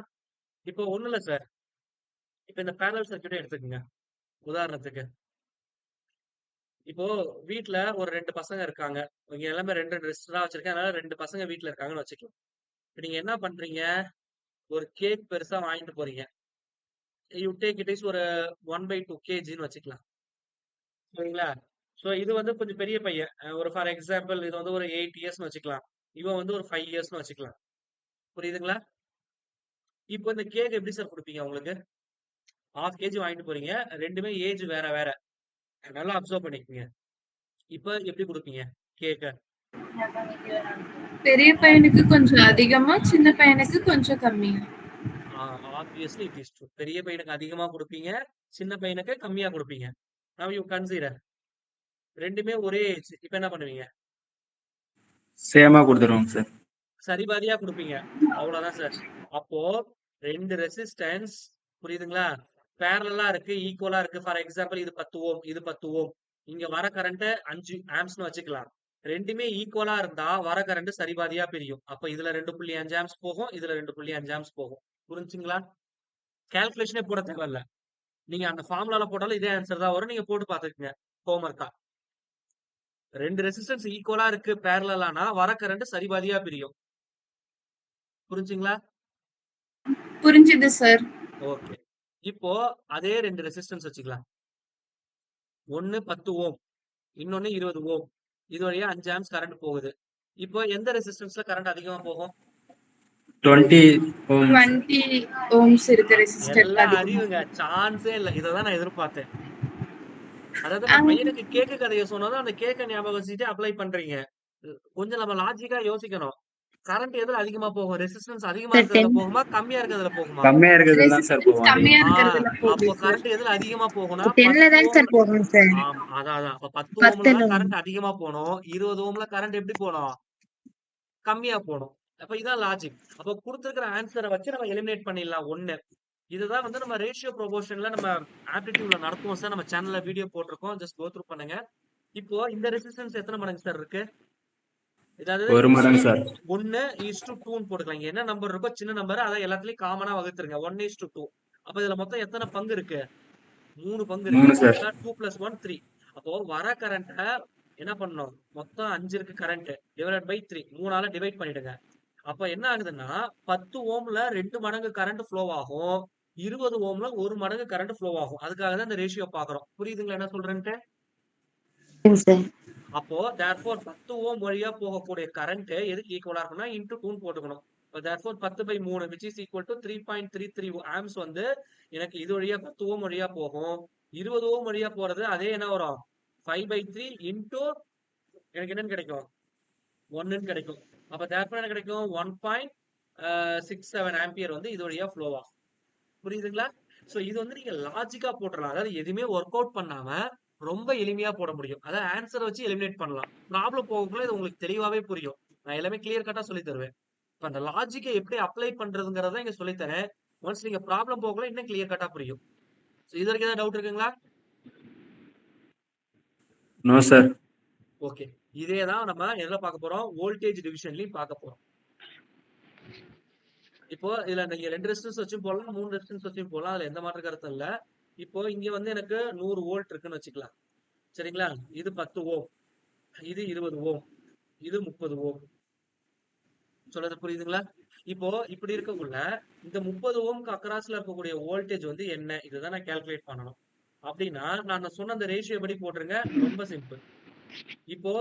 S1: இப்போ ஒண்ணும் இல்ல சார். இப்போ இந்த பேரலல் சர்க்யூட்டை எடுத்துக்கங்க. உதாரணத்துக்கு. இப்போ வீட்ல ஒரு 2 பசங்க இருக்காங்க. இங்க எல்லாமே 2 ரெசிஸ்டரா வச்சிருக்கேன். அதனால 2 பசங்க வீட்ல இருக்காங்கன்னு வச்சுக்கலாம். இப்ப நீங்க என்ன பண்றீங்க? ஒரு கேக் பெருசா வாங்கிட்டு போறீங்க. யூ டேக் இட் இஸ் ஒரு 1/2 kgன்னு வச்சுக்கலாம். சரிங்களா? சோ இது வந்து கொஞ்சம் பெரிய பையன். ஒரு ஃபார் எக்ஸாம்பிள் இது வந்து ஒரு 8 இயர்ஸ்ன்னு வச்சுக்கலாம். இவன் வந்து ஒரு 5 இயர்ஸ்ன்னு வச்சுக்கலாம். புரியுதுங்களா? இப்போ இந்த கேக் எப்படி சார் குடுப்பீங்க அவங்களுக்கு? 1/2 kg வாங்கிட்டு போறீங்க. ரெண்டுமே ஏஜ் வேற வேற. நல்லா அப்சர்வ் பண்ணிக்கங்க. இப்ப எப்படி குடுப்பீங்க கேக்க?
S4: பெரிய பையனுக்கு கொஞ்சம் அதிகமா, சின்ன பையனுக்கு கொஞ்சம் கம்மியா.
S1: Obviously it is true. பெரிய பையனுக்கு அதிகமா குடுப்பீங்க. சின்ன பையனுக்கு கம்மியா குடுப்பீங்க. Now you consider. ரெண்டுமே ஒரே ஏஜ். இப்ப என்ன பண்ணுவீங்க?
S3: சேமா கொடுத்துருவோம் சார்.
S1: சரிபாதியா குடுப்பீங்க. அவ்வளவுதான் சார். அப்போ 2 ரெசிஸ்டன்ஸ் புரியுதுங்களா? பேரலலா இருக்கு, ஈக்குவலா இருக்கு. ஃபார் எக்ஸாம்பிள் இது 10 ஓம், இது 10 ஓம். இங்க வர கரண்ட் 5 ஆம்ப்ஸ்னு வச்சுக்கலாம். ரெண்டுமே ஈக்குவலா இருந்தா வர கரண்ட் சரிபாதியா பிரியும். அப்ப இதுல 2.5 ஆம்ப்ஸ் போகும், இதுல 2.5 ஆம்ப்ஸ் போகும். புரிஞ்சுங்களா? கால்குலேஷனே போட தேவையில்ல. நீங்க அந்த ஃபார்முலால போட்டாலும் இதே ஆன்சர் தான் வரும். நீங்க போட்டு பாத்துக்கங்க ஹோம்வொர்க்கா. 2 ரெசிஸ்டன்ஸ் ஈக்குவலா இருக்கு பேரலலானா வர கரண்ட் சரிபாதியா பிரியும். புரிஞ்சுங்களா?
S4: புரிஞ்சுது சார்.
S1: ஓகே. இப்போ அதே 2 ரெசிஸ்டன்ஸ் வச்சுக்கலாம். ஒன்னு 10 ஓம், இன்னொன்னு 20 ஓம். இது வழியா 5 ஆம்ப்ஸ் கரண்ட் போகுது. இப்போ எந்த ரெசிஸ்டன்ஸ்ல கரண்ட் அதிகமா போகும்?
S3: 20 ohms.
S4: 20 ஓம்ஸ் இருக்க ரெசிஸ்டர்
S1: எல்லாம் அறிவுங்க. சான்ஸே இல்ல. இததான் நான் எதிர்பார்த்தேன். அதாவது நான் பையனுக்கு கேக்கு கதைய சொன்னதும் அந்த கேக்க ஞாபகம் வச்சுட்டு அப்ளை பண்றீங்க. கொஞ்சம் நம்ம லாஜிக்கா யோசிக்கணும். கரண்ட் எதுல அதிகமா போகும்? ரெசிஸ்டன்ஸ் அதிகமா இருக்கிறதுல போகுமா? கம்மியா இருக்கிறதுல போகுமா?
S3: கம்மியா இருக்கிறதுல தான் சார் போவோம்.
S4: கம்மியா இருக்கிறதுல
S1: அப்போ
S4: போகுது சார்.
S1: கரண்ட் எதுல அதிகமா போகும்னா
S2: 10ல தான் சார் போகும் சார்.
S1: அதான். அப்ப 10
S2: 10
S1: ஓம்ல
S2: ஓம்.
S1: கரண்ட் அதிகமா போணும். 20 ஓம்ல கரண்ட் எப்படி போணும்? கம்மியா போணும். அப்ப இதான் லாஜிக். அப்ப குடுத்திருக்கிற ஆன்சரை வச்சு நம்ம எலிமினேட் பண்ணிடலாம் 1. இதுதான் வந்து நம்ம ரேஷியோ ப்ரொபோர்ஷன்ல நம்ம ஆப்டிடியூட்ல நடத்துவோம் சார். நம்ம சேனல்ல வீடியோ போட்டிருக்கோம். ஜஸ்ட் கோ த்ரூ பண்ணுங்க. இப்போ இந்த ரெசிஸ்டன்ஸ் எத்தனை மடங்கு சார் இருக்கு? ஏதாவது
S3: 1 மடங்கு சார்.
S1: 1:2ன்னு போட்டுக்கலாம். இங்க என்ன நம்பர் இருக்கோ சின்ன நம்பர் அதை எல்லாத்துலயும் காமனா வகுத்துருங்க. 1:2. அப்ப இதுல மொத்தம் எத்தனை பங்கு இருக்கு? 3 பங்கு
S3: 3
S1: இருக்கு.
S3: சார்.
S1: 2 + 1 3. அப்போ வர கரண்ட என்ன பண்ணணும்? மொத்தம் 5 இருக்கு கரண்ட். Divided by 3. 3ஆல டிவைட் பண்ணிடுங்க. அப்ப என்ன ஆகுதுன்னா 10 ஓம்ல 2 மடங்கு கரண்ட் ஃப்ளோ ஆகும். 20 ஓம்ல 1 மடங்கு கரண்ட் ஃப்ளோ ஆகும். அதுக்காக தான் இந்த ரேஷியோ பாக்குறோம். புரியுதுங்களா என்ன சொல்றேன்ட்டு? அப்போ therefore 10 ஓம் வழியா போகக்கூடிய கரண்ட் எதுக்கு ஈக்குவலா இருக்கும்னா இன்டு 2 போட்டுக்கணும். இப்போ therefore 10/3 which is equal to 3.33 amps வந்து எனக்கு இது வழியா 10 ஓம் வழியா போகும். 20 ஓம் வழியா போறது அதே என்ன வரும்? 5/3 இன்டு எனக்கு என்னன்னு கிடைக்கும்? 1ன்னு கிடைக்கும். அப்ப therefore என்ன கிடைக்கும்? 1.67 ஆம்பியர் வந்து இது வழியா ஃப்ளோ ஆகும். புரியுதுங்களா? சோ இது வந்து நீங்க லாஜிக்கா போட்டுறலாம். அதாவது எதுவுமே ஒர்க் அவுட் பண்ணாம ரொம்ப எளிமையா போட முடியும். அதாவது ஆன்சரை வச்சு எலிமினேட் பண்ணலாம். ப்ராப்ளம் போகக்குள்ள இது உங்களுக்கு தெளிவாவே புரியும். நான் எல்லாமே கிளியர் கட்டா சொல்லி தருவேன். இப்ப அந்த லாஜிக்கை எப்படி அப்ளை பண்றதுங்கிறத இங்க சொல்லி தரேன். ஒன்ஸ் நீங்க ப்ராப்ளம் போகக்குள்ள இன்னும் கிளியர் கட்டா புரியும். சோ இது வரைக்கும் ஏதாவது டவுட் இருக்குங்களா?
S3: No sir.
S1: ஓகே. இதே தான் நம்ம எதுல பார்க்க போறோம்? வோல்டேஜ் டிவிஷன்லயும் பார்க்க போறோம். இப்போ இதுல நீங்க 2 ரெசிஸ்டன்ஸ் வச்சும் போடலாம், 3 ரெசிஸ்டன்ஸ் வச்சும் போடலாம். அதுல எந்த மாற்று கருத்தும் இல்ல. இப்போ இங்க வந்து எனக்கு 100 வோல்ட் இருக்குன்னு வச்சுக்கலாம். சரிங்களா? இது 10 ஓம், இது 20 ஓம், இது 30 ஓம். சொல்றது புரியுதுங்களா? இப்போ இப்படி இருக்கக்குள்ள இந்த 30 ஓம்க்கு அக்ராஸ்ல இருக்கக்கூடிய வோல்டேஜ் வந்து என்ன? இதுதான் நான் கால்குலேட் பண்ணணும். அப்படின்னா நான் சொன்ன அந்த ரேஷியோ படி போட்டுருங்க. ரொம்ப சிம்பிள். இப்போ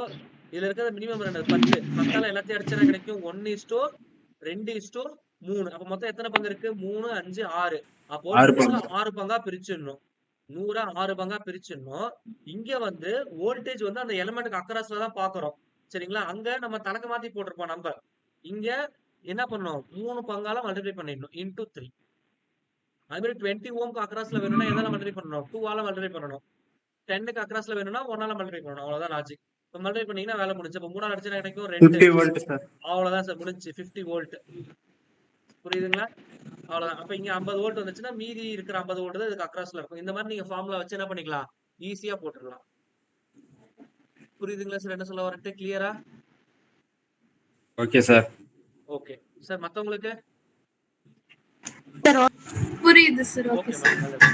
S1: இதுல இருக்கிற மினிமம் 10 10ஆல எல்லாத்தையும் அடிச்சா என்ன கிடைக்கும்? 1:2:3. அப்ப மொத்தம் எத்தனை பங்கு இருக்கு? 3, 5, 6. அப்போ
S3: 6
S1: 100
S3: பங்கு.
S1: 6 பங்கா பிரிச்சிடணும். 100 6 பங்கா பிரிச்சிடணும். இங்க வந்து வோல்டேஜ் வந்து அந்த எலிமெண்ட்டுக்கு அக்ராஸ்ல தான் பாக்குறோம். சரிங்களா? அங்க நம்ம தனக்கு மாத்தி போட்டிருப்போம் நம்பர். இங்க என்ன பண்ணணும்? 3 பங்கால மல்டிப்ளை பண்ணிடணும். இன்டூ 3. அது மாதிரி 20 ஓம்க்கு அக்ராஸ்ல வேணும்னா எதால மல்டிப்ளை பண்ணணும்? 2 ஆல மல்டிப்ளை பண்ணணும். 10க்கு அக்ராஸ்ல வேணும்னா 1 ஆல மல்டிப்ளை பண்ணணும். அவ்வளவுதான் லாஜிக். இப்ப மல்டிப்ளை பண்ணீங்கன்னா வேலை முடிஞ்சு. அப்ப 3 ஆல அடிச்சா கிடைக்கும் 2.
S3: 50 வோல்ட் சார்.
S1: அவ்வளவுதான் சார், முடிஞ்சு. 50 வோல்ட். புரியுதுங்களா? அவ்வளவுதான். அப்ப இங்க 50 வோல்ட் வந்துச்சுன்னா மீதி இருக்கிற 50 வோல்ட் தான் இதுக்கு அக்ராஸ்ல இருக்கும். இந்த மாதிரி நீங்க ஃபார்முலா வச்சு என்ன பண்ணிக்கலாம்? ஈஸியா போட்டுடலாம். புரியுதுங்களா சார் என்ன சொல்ல வரட்டு? கிளியரா?
S3: Okay sir.
S1: Okay sir. மத்தவங்களுக்கு
S4: புரியுது சார். Okay
S1: okay
S4: sir.
S1: நல்லது.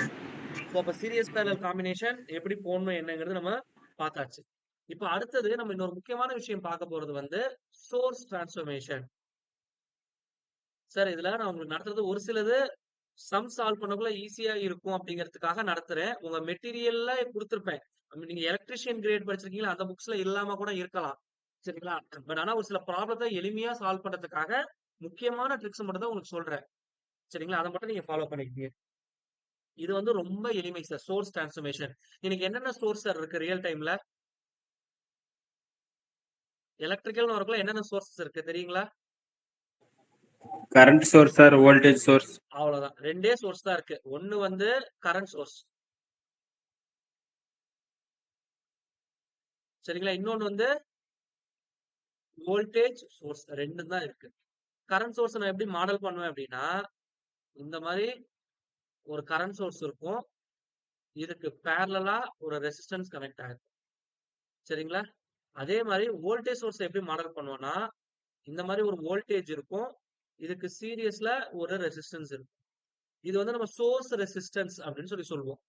S1: ஸோ அப்ப சீரியஸ் பேரலல் காம்பினேஷன் எப்படி போடணும் என்னங்கிறது நம்ம பார்த்தாச்சு. இப்போ அடுத்தது நம்ம இன்னொரு முக்கியமான விஷயம் பார்க்க போறது வந்து சோர்ஸ் டிரான்ஸ்ஃபர்மேஷன். சார் இதுல நான் உங்களுக்கு நடத்துறது ஒரு சிலது சம் சால்வ் பண்ணக்குள்ள ஈஸியா இருக்கும் அப்படிங்கிறதுக்காக நடத்துறேன். உங்க மெட்டீரியல்ல கொடுத்திருப்பேன். நீங்க எலக்ட்ரிஷியன் கிரேட் படிச்சிருக்கீங்களா? அந்த புக்ஸ்ல இல்லாம கூட இருக்கலாம். சரிங்களா? பட் ஆனா ஒரு சில ப்ராப்ளத்தை எளிமையா சால்வ் பண்றதுக்காக முக்கியமான ட்ரிக்ஸ் மட்டும் தான் உங்களுக்கு சொல்றேன். சரிங்களா? அதை மட்டும் நீங்க ஃபாலோ பண்ணிக்கீங்க. இது வந்து ரொம்ப எளிமை சார். Source transformation. எனக்கு என்னென்ன சோர்ஸ் சார் இருக்கு ரியல் டைம்ல? எலக்ட்ரிக்கல்னு வரக்குள்ள என்னென்ன சோர்சஸ் இருக்கு தெரியுங்களா?
S3: Current source sir, voltage source.
S1: அவ்வளவுதான். 2 சோர்ஸ் தான் இருக்கு. ஒன்னு வந்து கரண்ட் சோர்ஸ். சரிங்களா? இன்னொன்னு வந்து வோல்டேஜ் சோர்ஸ். 2 தான் இருக்கு. கரண்ட் சோர்ஸ் நான் எப்படி மாடல் பண்ணுவேன் அப்படின்னா, இந்த மாதிரி ஒரு கரண்ட் சோர்ஸ் இருக்கும். இதுக்கு பேரலலா ஒரு ரெசிஸ்டன்ஸ் கனெக்ட் ஆகும். சரிங்களா? அதே மாதிரி வோல்டேஜ் சோர்ஸ் எப்படி மாடல் பண்ணுவோம்னா, இந்த மாதிரி ஒரு வோல்டேஜ் இருக்கும். இதுக்கு சீரியஸ்ல ஒரு ரெசிஸ்டன்ஸ் இருக்கும். இது வந்து நம்ம சோர்ஸ் ரெசிஸ்டன்ஸ் அப்படின்னு சொல்லி சொல்லுவோம்.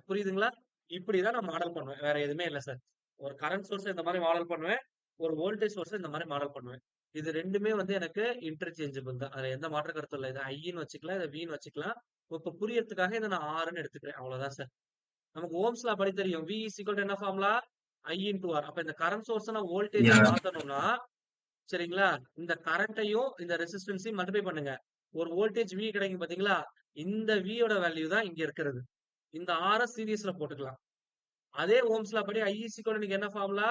S1: புரியுதுங்களா? இப்படிதான் நான் மாடல் பண்ணுவேன். வேற எதுவுமே இல்ல சார். ஒரு கரண்ட் சோர்ஸ் இந்த மாதிரி மாடல் பண்ணுவேன். ஒரு வோல்டேஜ் சோர்ஸ் இந்த மாதிரி மாடல் பண்ணுவேன். இது 2மே வந்து எனக்கு இன்டர்சேஞ்சபிள் தான். அதுல எந்த மாற்று கருத்தும் இல்ல. இதை ஐன்னு வச்சுக்கலாம், இதை வின்னு வச்சுக்கலாம். இப்ப புரியறதுக்காக இதை நான் ஆர்ன்னு எடுத்துக்கிறேன். அவ்வளவுதான் சார். நமக்கு ஓம்ஸ் லா படி தெரியும். V is equal to என்ன ஃபார்முலா? I into R. அப்ப இந்த கரண்ட் சோர்ஸ் நான் வோல்டேஜ் மாத்தணும்னா, சரிங்களா? இந்த கரண்ட்டையும் இந்த ரெசிஸ்டன்ஸையும் மல்டிப்ளை பண்ணுங்க. ஒரு வோல்டேஜ் V கிடைக்கும் பாத்தீங்களா? இந்த V யோட வேல்யூ தான் இங்க இருக்கிறது. இந்த R சீரிஸ்ல போட்டுக்கலாம். அதே ஓம்ஸ் லா படி I is equal to என்ன ஃபார்முலா?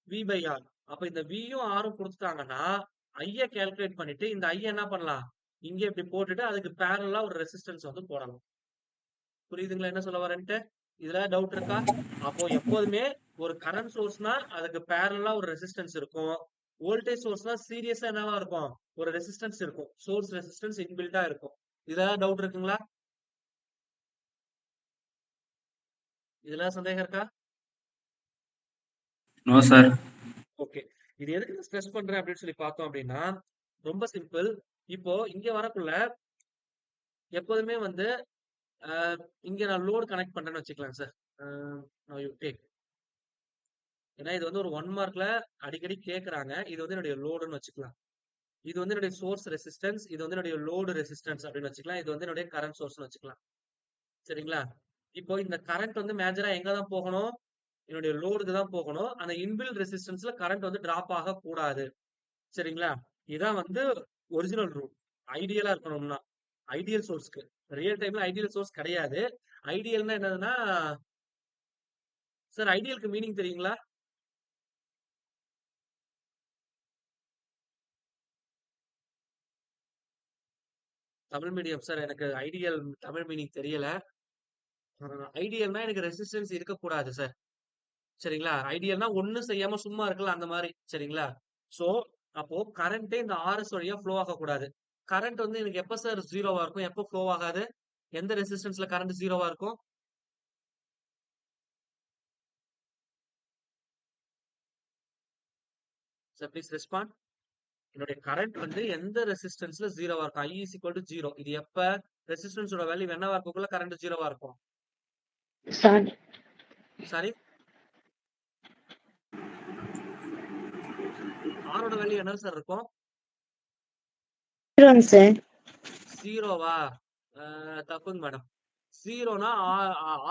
S1: V by R. அப்ப இந்த V யும் R ம் கொடுத்துட்டாங்கன்னா I கால்குலேட் பண்ணிட்டு இந்த I என்ன பண்ணலாம்? இங்க இப்படி போட்டுட்டு அதுக்கு பேரலா ஒரு ரெசிஸ்டன்ஸ் வந்து போடலாம். புரியுதுங்களா என்ன சொல்ல வரேன்ட்டு? இதுல டவுட் இருக்கா? அப்போ எப்போதுமே ஒரு கரண்ட் சோர்ஸ்னா அதுக்கு பேரலா ஒரு ரெசிஸ்டன்ஸ் இருக்கும். வோல்டேஜ் சோர்ஸ்னா சீரியஸா என்னவா இருக்கும்? ஒரு ரெசிஸ்டன்ஸ் இருக்கும். சோர்ஸ் ரெசிஸ்டன்ஸ் இன்பில்டா இருக்கும். இதுல டவுட் இருக்குங்களா? இதுல சந்தேகம் இருக்கா?
S3: No sir.
S1: ஓகே. இது எதுக்கு ஸ்ட்ரெஸ் பண்றேன் அப்படின்னு சொல்லி பார்த்தோம் அப்படின்னா, ரொம்ப சிம்பிள். இப்போ இங்க வரக்குள்ள எப்போதுமே வந்து இங்க நான் லோடு கனெக்ட் பண்றேன்னு வச்சுக்கலாம் சார். now you take. ஏன்னா இது வந்து ஒரு 1 மார்க்ல அடிக்கடி கேக்குறாங்க. இது வந்து என்னுடைய லோடுன்னு வச்சுக்கலாம். இது வந்து என்னுடைய சோர்ஸ் ரெசிஸ்டன்ஸ். இது வந்து என்னுடைய லோடு ரெசிஸ்டன்ஸ் அப்படின்னு வச்சுக்கலாம். இது வந்து என்னுடைய கரண்ட் சோர்ஸ்னு வச்சுக்கலாம். சரிங்களா? இப்போ இந்த கரண்ட் வந்து மேஜரா எங்க தான் போகணும்? என்னுடைய லோடுக்கு தான் போகணும். அந்த இன்பில்ட் ரெசிஸ்டன்ஸ்ல கரண்ட் வந்து டிராப் ஆக கூடாது. சரிங்களா? இதான் வந்து ஒரிஜினல் ரூல். ஐடியலா இருக்கணும்னா ஐடியல் சோர்ஸ்க்கு. ரியல் டைம்ல ஐடியல் சோர்ஸ் கிடையாது. ஐடியல்னா என்னதுன்னா சார் ஐடியலுக்கு மீனிங் தெரியுங்களா? Tamil medium sir. எனக்கு ஐடியல் தமிழ் மீனிங் தெரியல. ஐடியல்னா எனக்கு ரெசிஸ்டன்ஸ் இருக்கக்கூடாது சார். சரிங்களா? ஐடியல்னா ஒண்ணும் செய்யாம சும்மா இருக்கலாம் அந்த மாரி. சரிங்களா? சோ, அப்போ கரண்ட்டே இந்த RS வழியா ஃப்ளோ ஆகக்கூடாது. கரண்ட் வந்து எனக்கு எப்ப சார் 0வா இருக்கும்? எப்ப ஃப்ளோ ஆகாது? எந்த ரெசிஸ்டன்ஸ்ல கரண்ட் 0வா இருக்கும்? Sir please respond. என்னுடைய கரண்ட் வந்து எந்த ரெசிஸ்டன்ஸ்ல 0வா இருக்கும்? I is equal to 0. இது எப்ப? ரெசிஸ்டன்ஸோட வேல்யூ என்னவா இருக்கக்குள்ள கரண்ட் 0வா இருக்கும்?
S2: Sorry
S1: sorry? R ஓட வேல்யூ என்ன சார் இருக்கும்?
S2: சார்
S1: 0வா? தப்புங்க மேடம். 0னா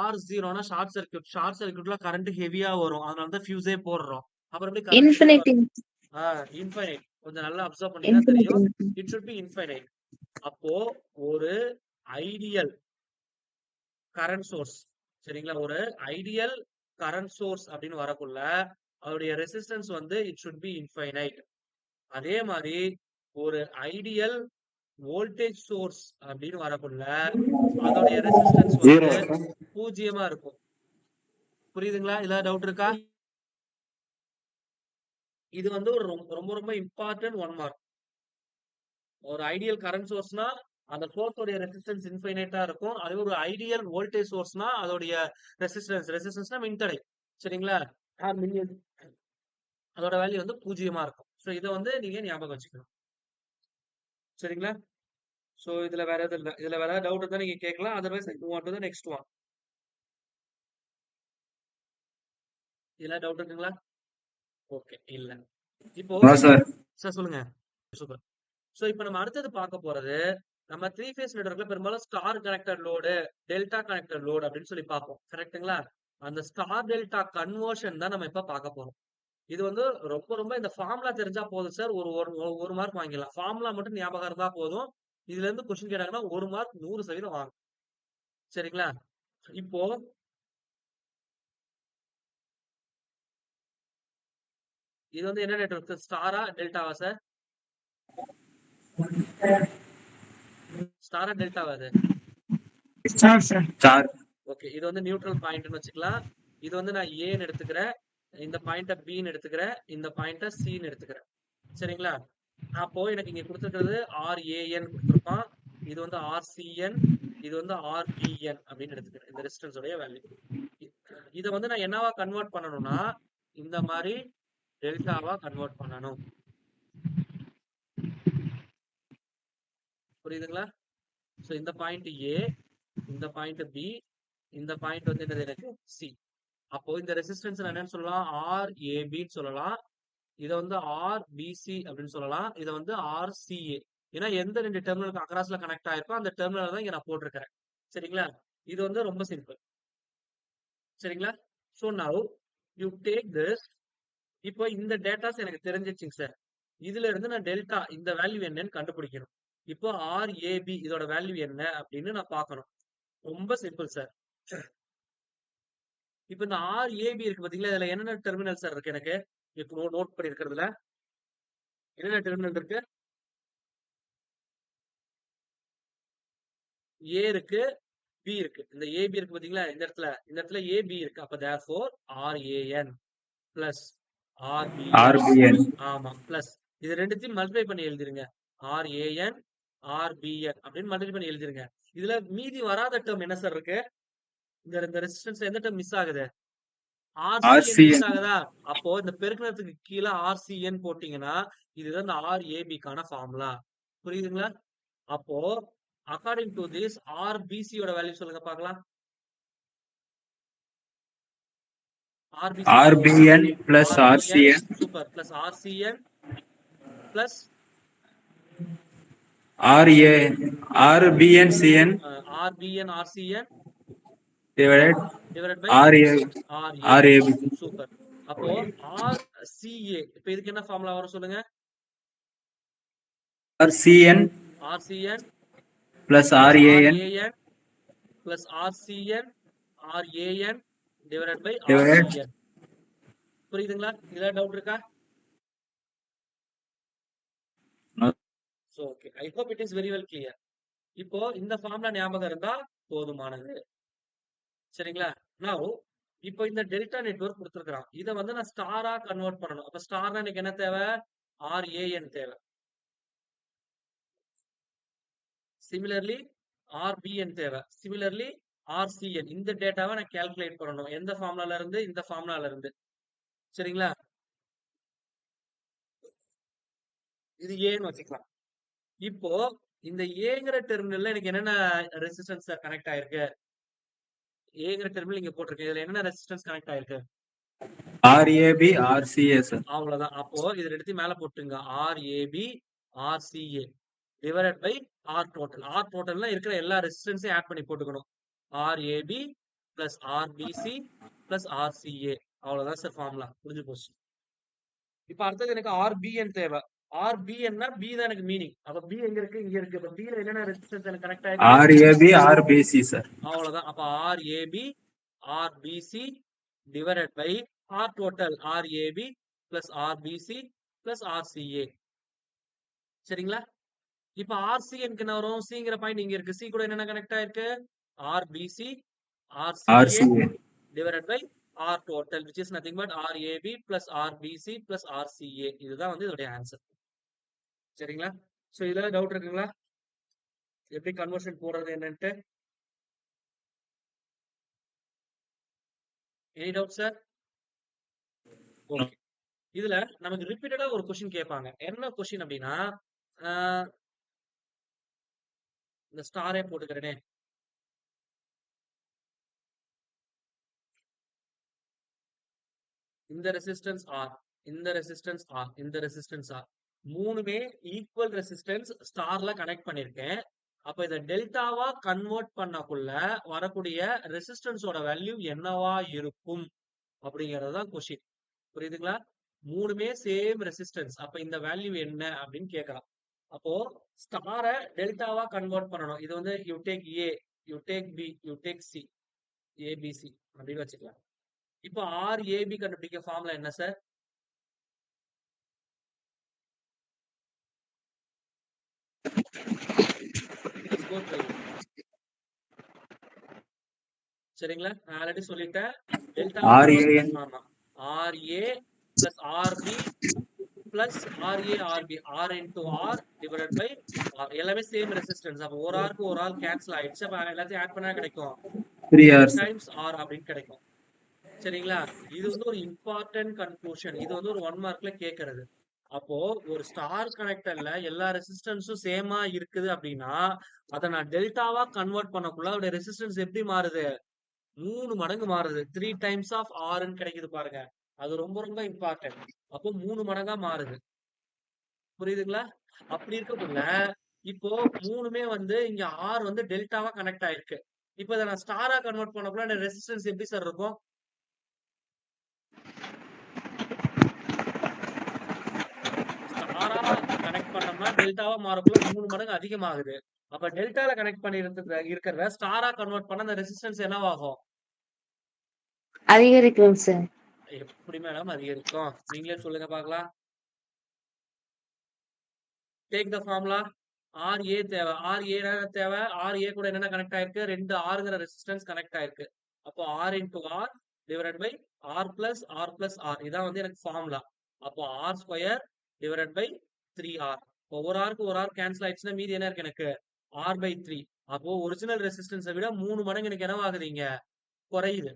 S1: R 0னா ஷார்ட் சர்க்யூட். ஷார்ட் சர்க்யூட்ல கரண்ட் ஹெவியா வரும். அதனால தான் ஃபியூஸே போடுறோம். அப்புறம் எப்படி கரண்ட் 0வா
S2: இன்ஃபினிட்டி
S1: இருக்கும்? இன்ஃபைனைட். கொஞ்சம் நல்லா அப்சர்வ் பண்ணீங்கன்னா தெரியும். It should be infinite. அப்போ ஒரு ஐடியல் கரண்ட் சோர்ஸ், சரிங்களா? ஒரு ஐடியல் கரண்ட் சோர்ஸ் அப்படின்னு வரக்குள்ள அதோடைய ரெசிஸ்டன்ஸ் வந்து இட் ஷுட் பி இன்ஃபைனைட். அதே மாதிரி ஒரு ஐடியல் வோல்டேஜ் சோர்ஸ் அப்படின்னு வரக்குள்ள அதோடைய ரெசிஸ்டன்ஸ் வந்து 0 இருக்கும். புரியுதுங்களா? இல்ல டவுட் இருக்கா? இது வந்து ஒரு ரொம்ப ரொம்ப இம்பார்ட்டன்ட் 1 மார்க். ஒரு ஐடியல் கரண்ட் சோர்ஸ்னா அந்த சோர்ஸோட ரெசிஸ்டன்ஸ் இன்ஃபைனைட்டா இருக்கும். அதே ஒரு ஐடியல் வோல்டேஜ் சோர்ஸ்னா அதோடைய ரெசிஸ்டன்ஸ்னா மின்தடை. சரிங்களா? அதோட வேல்யூ வந்து 0 இருக்கும். சோ இத வந்து நீங்க ஞாபகம் வச்சுக்கணும். சரிங்களா? சோ இதுல வேற எதுவும் இல்ல. இதுல வேற ஏதாவது டவுட் இருந்தா நீங்க கேட்கலாம். Otherwise I move on to the next one. இதுல டவுட் இருக்குங்களா? ஓகே, இல்ல. இப்போ
S3: சார்
S1: சார் சொல்லுங்க. சூப்பர். சோ இப்போ நம்ம அடுத்தது பார்க்க போறது நம்ம 3 ஃபேஸ் நெட்வொர்க்ல பெரும்பாலும் star connected load, delta connected load அப்படின்னு சொல்லி பார்ப்போம். கரெக்ட்டுங்களா? அந்த ஸ்டார் டெல்டா கன்வர்ஷன் தான் நம்ம இப்ப பார்க்க போறோம். இது வந்து ரொம்ப ரொம்ப இந்த ஃபார்முலா தெரிஞ்சா போதும் சார். ஒரு மார்க் வாங்கிடலாம். ஃபார்முலா மட்டும் ஞாபகம் இருந்தா போதும். இதுல இருந்து கொஸ்டின் கேட்டாங்கன்னா 1 மார்க் 100% வாங்க. சரிங்களா? இப்போ இது வந்து என்ன நெட்வொர்க்? ஸ்டாரா டெல்டாவா சார்? ஸ்டாரா டெல்டாவா அது?
S3: ஸ்டார்
S1: ஓகே, இது வந்து நியூட்ரல் பாயிண்ட்னு வச்சுக்கலாம். இது வந்து நான் ஏன்னு எடுத்துக்கிறேன். இந்த பாயிண்ட பின்னு எடுத்துக்கிறேன். இந்த பாயிண்ட சின்னு எடுத்துக்கிறேன். சரிங்களா? அப்போ எனக்கு இங்க கொடுத்துருக்கிறது RAN கொடுத்துருப்பான். இது வந்து RCN, இது வந்து RBN அப்படின்னு எடுத்துக்கிறேன். இந்த ரெசிஸ்டன்ஸ் உடைய வேல்யூ. இத வந்து நான் என்னவா கன்வெர்ட் பண்ணணும்னா இந்த மாதிரி டெல்டாவா கன்வெர்ட் பண்ணணும். புரியுதுங்களா? சோ இந்த பாயிண்ட் A, இந்த பாயிண்ட் B, இந்த பாயிண்ட் வந்து என்னது எனக்கு C. அப்போ இந்த ரெசிஸ்டன்ஸ் என்னன்னு சொல்லலாம்? RABன்னு சொல்லலாம். இத வந்து RBC அப்படின்னு சொல்லலாம். இத வந்து RCA. ஏன்னா எந்த 2 டெர்மினலுக்கு அக்ராஸ்ல கனெக்ட் ஆயிருக்கோ அந்த டெர்மினல் தான் இங்க நான் போட்டிருக்கிறேன். சரிங்களா? இது வந்து ரொம்ப சிம்பிள். சரிங்களா? So now you take this. இப்போ இந்த டேட்டாஸ் எனக்கு தெரிஞ்சிச்சுங்க சார். இதுல இருந்து நான் டெல்டா இந்த வேல்யூ என்னன்னு கண்டுபிடிக்கணும். இப்போ RAB இதோட வேல்யூ என்ன அப்படின்னு நான் பார்க்கணும். ரொம்ப சிம்பிள் சார். இப்போ இந்த RAB இருக்கு பாத்தீங்களா? இதுல என்னென்ன டெர்மினல் சார் இருக்கு? எனக்கு இப்போ நோட் பண்ணி இருக்கிறதுல என்னென்ன டெர்மினல் இருக்கு? A இருக்கு, B இருக்கு. இந்த AB இருக்கு பாத்தீங்களா? இந்த இடத்துல AB இருக்கு. அப்ப therefore RAN plus RBN. ஆமா, பிளஸ் இது ரெண்டுத்தையும் மல்டிப்ளை பண்ணி எழுதிருங்க. RAN RBN அப்படின்னு மல்டிப்ளை பண்ணி எழுதிருங்க. இதுல மீதி வராத டேர்ம் என்ன சார் இருக்கு? இந்த ரெசிஸ்டன்ஸ் எந்த டேர்ம் மிஸ் ஆகுது? RCN மிஸ் ஆகுதா? அப்போ இந்த பெருக்கணத்துக்கு கீழே RCN போட்டீங்கன்னா இதுதான் இந்த RAB-க்கான ஃபார்முலா. புரியுதுங்களா? அப்போ அக்கார்டிங் டு திஸ் RBC யோட வேல்யூ சொல்லுங்க பார்க்கலாம்.
S3: RBN plus RCN
S1: super. Plus RCN plus
S3: RBN CN
S1: RBN RCN
S3: divided
S1: divided by
S3: RAB.
S1: Super. அப்போ RCA இப்போ இதுக்கு என்ன ஃபார்முலா வரும் சொல்லுங்க?
S3: RCN plus RAN
S1: plus RCN RAN divided by
S3: Divided.
S1: RCN. புரியுதுங்களா? இதுல டவுட் இருக்கா?
S3: No.
S1: So okay, I hope it is very well clear. இப்போ இந்த ஃபார்முலா ஞாபகம் இருந்தா போதுமானது. சரிங்களா? நான் இப்போ இந்த டெல்டா நெட்வொர்க் கொடுத்துருக்கான். இதை வந்து நான் ஸ்டாரா கன்வெர்ட் பண்ணணும். அப்ப ஸ்டார்னா எனக்கு என்ன தேவை? RAN தேவை. சிமிலர்லி RBN தேவை. Similarly RCN. இந்த டேட்டாவை நான் கால்குலேட் பண்ணணும். எந்த ஃபார்முலால இருந்து? இந்த ஃபார்முலால இருந்து. சரிங்களா? இது ஏன்னு வச்சுக்கலாம். இப்போ இந்த ஏங்கிற டெர்மினல்ல எனக்கு என்னென்ன ரெசிஸ்டன்ஸ் கனெக்ட் ஆயிருக்கு? ஏங்கிற டெர்மினல் இங்க போட்டிருக்கு. இதுல என்னென்ன ரெசிஸ்டன்ஸ் கனெக்ட் ஆயிருக்கு?
S3: RAB RCA sir.
S1: அவ்வளவுதான். அப்போ இதை எடுத்து மேல போட்டுங்க. RAB RCA divided by R total. R டோட்டல்ல இருக்கிற எல்லா ரெசிஸ்டன்ஸையும் ஆட் பண்ணி போட்டுக்கணும். RAB plus RBC plus RCA. அவ்வளவுதான் சார் ஃபார்முலா. புரிஞ்சு போச்சு. இப்ப அடுத்தது எனக்கு RBN தேவை. RBNனா B தான் எனக்கு மீனிங். அப்ப B எங்க இருக்கு? இங்க இருக்கு. அப்ப B ல என்னென்ன ரெசிஸ்டன்ஸ் எனக்கு கனெக்ட் ஆயிருக்கு?
S3: RAB RBC sir.
S1: அவ்வளவுதான். அப்ப RAB RBC divided by R total RAB plus RBC plus RCA. சரிங்களா? இப்ப RCN க்கு என்ன வரும்? Cங்கிற பாயிண்ட் இங்க இருக்கு. C கூட என்னென்ன கனெக்ட் ஆயிருக்கு? RBC RCA divided by R total, which is nothing but RAB plus RBC plus RCA. இதுதான் வந்து இதோட ஆன்சர். சரிங்களா? சோ இதுல டவுட் இருக்குங்களா? எப்படி கன்வர்ஷன் போடுறது என்னன்ட்டு? Any doubt sir? ஓகே. இதுல நமக்கு ரிப்பீட்டடா ஒரு क्वेश्चन கேட்பாங்க. என்ன क्वेश्चन அப்படின்னா, இந்த ஸ்டாரே போட்டுக்கிறேனே. இந்த ரெசிஸ்டன்ஸ் R, இந்த ரெசிஸ்டன்ஸ் R, இந்த ரெசிஸ்டன்ஸ் R. மூணுமே ஈக்குவல் ரெசிஸ்டன்ஸ் ஸ்டார்ல கனெக்ட் பண்ணிருக்கேன். அப்ப இத டெல்டாவா கன்வெர்ட் பண்ணக்குள்ள வரக்கூடிய ரெசிஸ்டன்ஸோட வேல்யூ என்னவா இருக்கும் அப்படிங்கறதுதான் क्वेश्चन. புரியுதுங்களா? மூணுமே சேம் ரெசிஸ்டன்ஸ். அப்ப இந்த வேல்யூ என்ன அப்படின்னு கேட்கலாம். அப்போ ஸ்டார டெல்டாவா கன்வெர்ட் பண்ணணும். இது வந்து you take A, you take B, you take C, ABC அப்படின்னு வச்சுக்கலாம். இப்போ RAB கண்டுபிடிக்க ஃபார்முலா என்ன சார்? சரிங்களா? நான் ஆல்ரெடி சொல்லிட்டேன். டெல்டா ஆமா RA plus RB plus RA RB R into R divided by R. எல்லாமே சேம் ரெசிஸ்டன்ஸ். அப்ப ஒரு ஆர்க்கு ஒரு ஆர் கேன்சல் ஆயிடுச்சு. அப்ப எல்லாத்தையும் ஆட் பண்ணா கிடைக்கும் 3R times R அப்படின்னு கிடைக்கும். சரிங்களா? இது வந்து ஒரு இம்பார்ட்டன்ட் கன்க்ளூஷன். இது வந்து ஒரு 1 மார்க்ல கேக்குறது. அப்போ ஒரு ஸ்டார் கனெக்டர்ல எல்லா ரெசிஸ்டன்ஸும் சேமா இருக்குது அப்படின்னா அதை நான் டெல்டாவா கன்வெர்ட் பண்ணக்குள்ள அதோட ரெசிஸ்டன்ஸ் எப்படி மாறுது? 3 மடங்கு மாறுது. 3 times of R ன்னு கிடைக்குது பாருங்க. அது ரொம்ப ரொம்ப இம்பார்ட்டன்ட். அப்போ 3 மடங்கா மாறுது. புரியுதுங்களா? அப்படி இருக்கக்குள்ள இப்போ மூணுமே வந்து இங்க R வந்து டெல்டாவா கனெக்ட் ஆயிருக்கு. இப்போ இதை நான் ஸ்டாரா கன்வெர்ட் பண்ணக்குள்ள அந்த ரெசிஸ்டன்ஸ் எப்படி சார் இருக்கும்? ஸ்டாரா கனெக்ட் பண்ணோம்னா டெல்டாவா மாறக்குள்ள 3 மடங்கு அதிகமாகுது. அப்ப டெல்டால கனெக்ட் பண்ணி இருக்கிறத ஸ்டாரா கன்வெர்ட் பண்ண அந்த ரெசிஸ்டன்ஸ் என்னவாகும்?
S2: அதிகரிக்கும் சார்.
S1: எப்படி மேடம் அதிகரிக்கும்? நீங்களே சொல்லுங்க பார்க்கலாம். Take the formula. RA தேவை. RA தேவை. RA கூட என்னென்ன கனெக்ட் ஆயிருக்கு? 2 Rங்கிற ரெசிஸ்டன்ஸ் கனெக்ட் ஆயிருக்கு. அப்போ R into R divided by R plus R plus R. இதான் வந்து எனக்கு ஃபார்முலா. அப்போ R square divided by 3R. இப்போ ஒரு ஆருக்கு ஒரு ஆர் கேன்சல் ஆயிடுச்சுன்னா மீதி என்ன இருக்கு எனக்கு? R by 3. அப்போ ஒரிஜினல் ரெசிஸ்டன்ஸை விட 3 மடங்கு எனக்கு என்னவாகுது? இங்க குறையுது.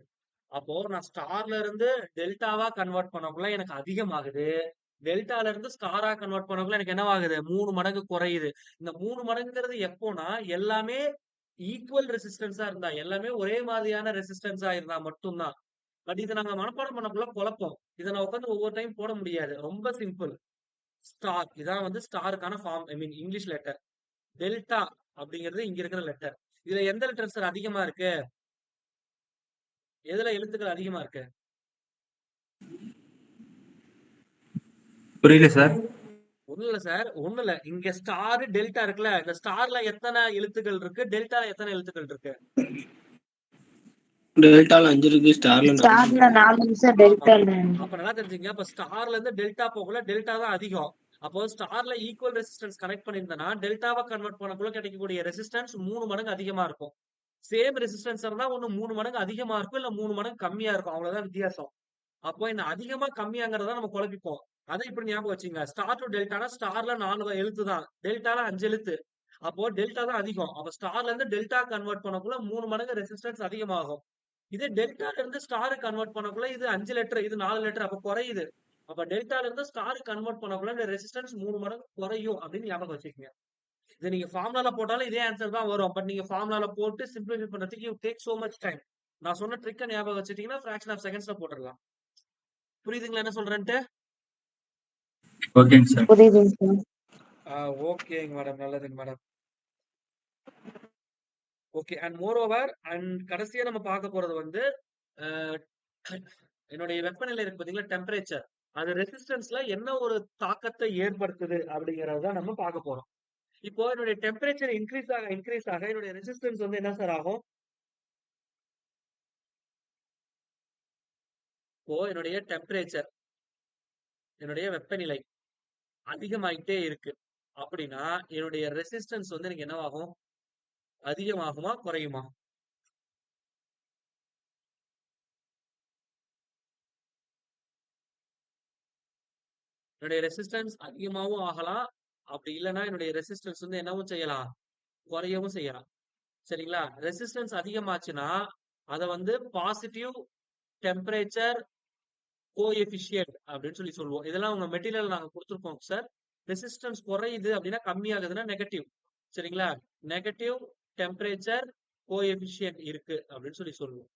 S1: அப்போ நான் ஸ்டார்ல இருந்து டெல்டாவா கன்வெர்ட் பண்ணக்குள்ள எனக்கு அதிகமாகுது. டெல்டால இருந்து ஸ்டாரா கன்வெர்ட் பண்ணக்குள்ள எனக்கு என்னவாகுது? 3 மடங்கு குறையுது. இந்த 3 மடங்குங்கிறது எப்போனா எல்லாமே ஈக்குவல் ரெசிஸ்டன்ஸா இருந்தா, எல்லாமே ஒரே மாதிரியான ரெசிஸ்டன்ஸா இருந்தா மட்டும்தான். பட் இதை நாங்க மனப்பாடம் பண்ணக்குள்ள குழப்பம். இதை நான் உட்காந்து ஒவ்வொரு டைம் போட முடியாது. ரொம்ப சிம்பிள். ஸ்டார் இதான் வந்து ஸ்டாருக்கான ஃபார்ம். ஐ மீன் இங்கிலீஷ் லெட்டர். டெல்டா அப்படிங்கிறது இங்க இருக்கிற லெட்டர். இதுல எந்த லெட்டர் சார் அதிகமா இருக்கு? எதுல எழுத்துக்கள் அதிகமா இருக்கு?
S3: புரியல சார்.
S1: ஒண்ணு இல்ல சார், ஒண்ணு இல்ல. இங்க ஸ்டார் டெல்டா இருக்குல்ல, இந்த ஸ்டார்ல எத்தனை எழுத்துக்கள் இருக்கு? டெல்டால எத்தனை எழுத்துக்கள் இருக்கு?
S6: டெல்டால 5 இருக்கு, ஸ்டார்ல
S2: 4 சார், டெல்டால 5.
S1: அப்ப நல்லா தெரிஞ்சுங்க. அப்ப ஸ்டார்ல இருந்து டெல்டா போகல, டெல்டா தான் அதிகம். அப்போ ஸ்டார்ல ஈக்குவல் ரெசிஸ்டன்ஸ் கனெக்ட் பண்ணியிருந்தேன்னா டெல்டாவை கன்வெர்ட் பண்ணக்குள்ள கிடைக்கக்கூடிய ரெசிஸ்டன்ஸ் 3 மடங்கு அதிகமா இருக்கும். சேம் ரெசிஸ்டன்ஸ் இருந்தா ஒண்ணு 3 மடங்கு அதிகமா இருக்கும், இல்ல 3 மடங்கு கம்மியா இருக்கும். அவ்வளவுதான் வித்தியாசம். அப்போ இந்த அதிகமா கம்மியாங்கிறத நம்ம குழப்பிப்போம். அதை இப்படி ஞாபகம் வச்சுங்க. ஸ்டார் டு டெல்டானா ஸ்டார்ல 4 எழுத்து தான், டெல்டால 5 எழுத்து. அப்போ டெல்டா தான் அதிகம். அப்ப ஸ்டார்ல இருந்து டெல்டா கன்வெர்ட் பண்ணக்குள்ள 3 மடங்கு ரெசிஸ்டன்ஸ் அதிகமாகும். இதே டெல்டால இருந்து ஸ்டார் கன்வெர்ட் பண்ணக்குள்ள இது 5 லெட்டர், இது 4 லெட்டர், அப்ப குறையுது. அப்ப டெல்டால இருந்து ஸ்டார் கன்வெர்ட் பண்ணக்குள்ள இந்த ரெசிஸ்டன்ஸ் 3 மடங்கு குறையும் அப்படின்னு ஞாபகம் வச்சுக்கோங்க. இதை நீங்க ஃபார்முலால போட்டாலும் இதே ஆன்சர் தான் வரும். பட் நீங்க ஃபார்முலால போட்டு சிம்பிளிஃபை பண்றதுக்கு you take so much time. நான் சொன்ன ட்ரிக்கை ஞாபகம் வச்சுட்டீங்கன்னா ஃபிராக்ஷன் ஆஃப் செகண்ட்ஸ்ல போட்டுடலாம். புரியுதுங்களா என்ன சொல்றேன்ட்டு?
S3: ஓகேங்க சார்.
S2: புரியுதுங்க சார்.
S1: ஓகேங்க மேடம், நல்லதுங்க madam. Okay, and more over and கடைசியா நம்ம பார்க்க போறது வந்து என்னுடைய வெப்பநிலை இருக்கு பாத்தீங்களா, டெம்பரேச்சர், அது ரெசிஸ்டன்ஸ்ல என்ன ஒரு தாக்கத்தை ஏற்படுத்துது அப்படிங்கறத நம்ம பார்க்க போறோம். இப்போ என்னுடைய டெம்பரேச்சர் இன்க்ரீஸ் ஆக என்னுடைய ரெசிஸ்டன்ஸ் வந்து என்ன சார் ஆகும்? இப்போ என்னுடைய டெம்பரேச்சர், என்னுடைய வெப்பநிலை அதிகமாயிட்டே இருக்கு அப்படின்னா என்னுடைய ரெசிஸ்டன்ஸ் வந்து எனக்கு என்னவாகும்? அதிகமாகுமா குறையுமா? என்னுடைய ரெசிஸ்டன்ஸ் அதிகமாகவும் ஆகலாம், அப்படி இல்லைன்னா என்னுடைய ரெசிஸ்டன்ஸ் வந்து என்னவும் செய்யலாம், குறையவும் செய்யலாம். சரிங்களா? ரெசிஸ்டன்ஸ் அதிகமாச்சுன்னா அதை வந்து பாசிட்டிவ் டெம்பரேச்சர் கோஎஃபிஷியன்ட் அப்படின்னு சொல்லி சொல்லுவோம். இதெல்லாம் உங்க மெட்டீரியல் நாங்க கொடுத்துருக்கோம் சார். ரெசிஸ்டன்ஸ் குறையுது அப்படின்னா கம்மியாகுதுன்னா நெகட்டிவ். சரிங்களா? நெகட்டிவ் டெம்பரேச்சர் கோஎஃபிஷியன்ட் இருக்கு அப்படின்னு சொல்லி சொல்லுவோம்.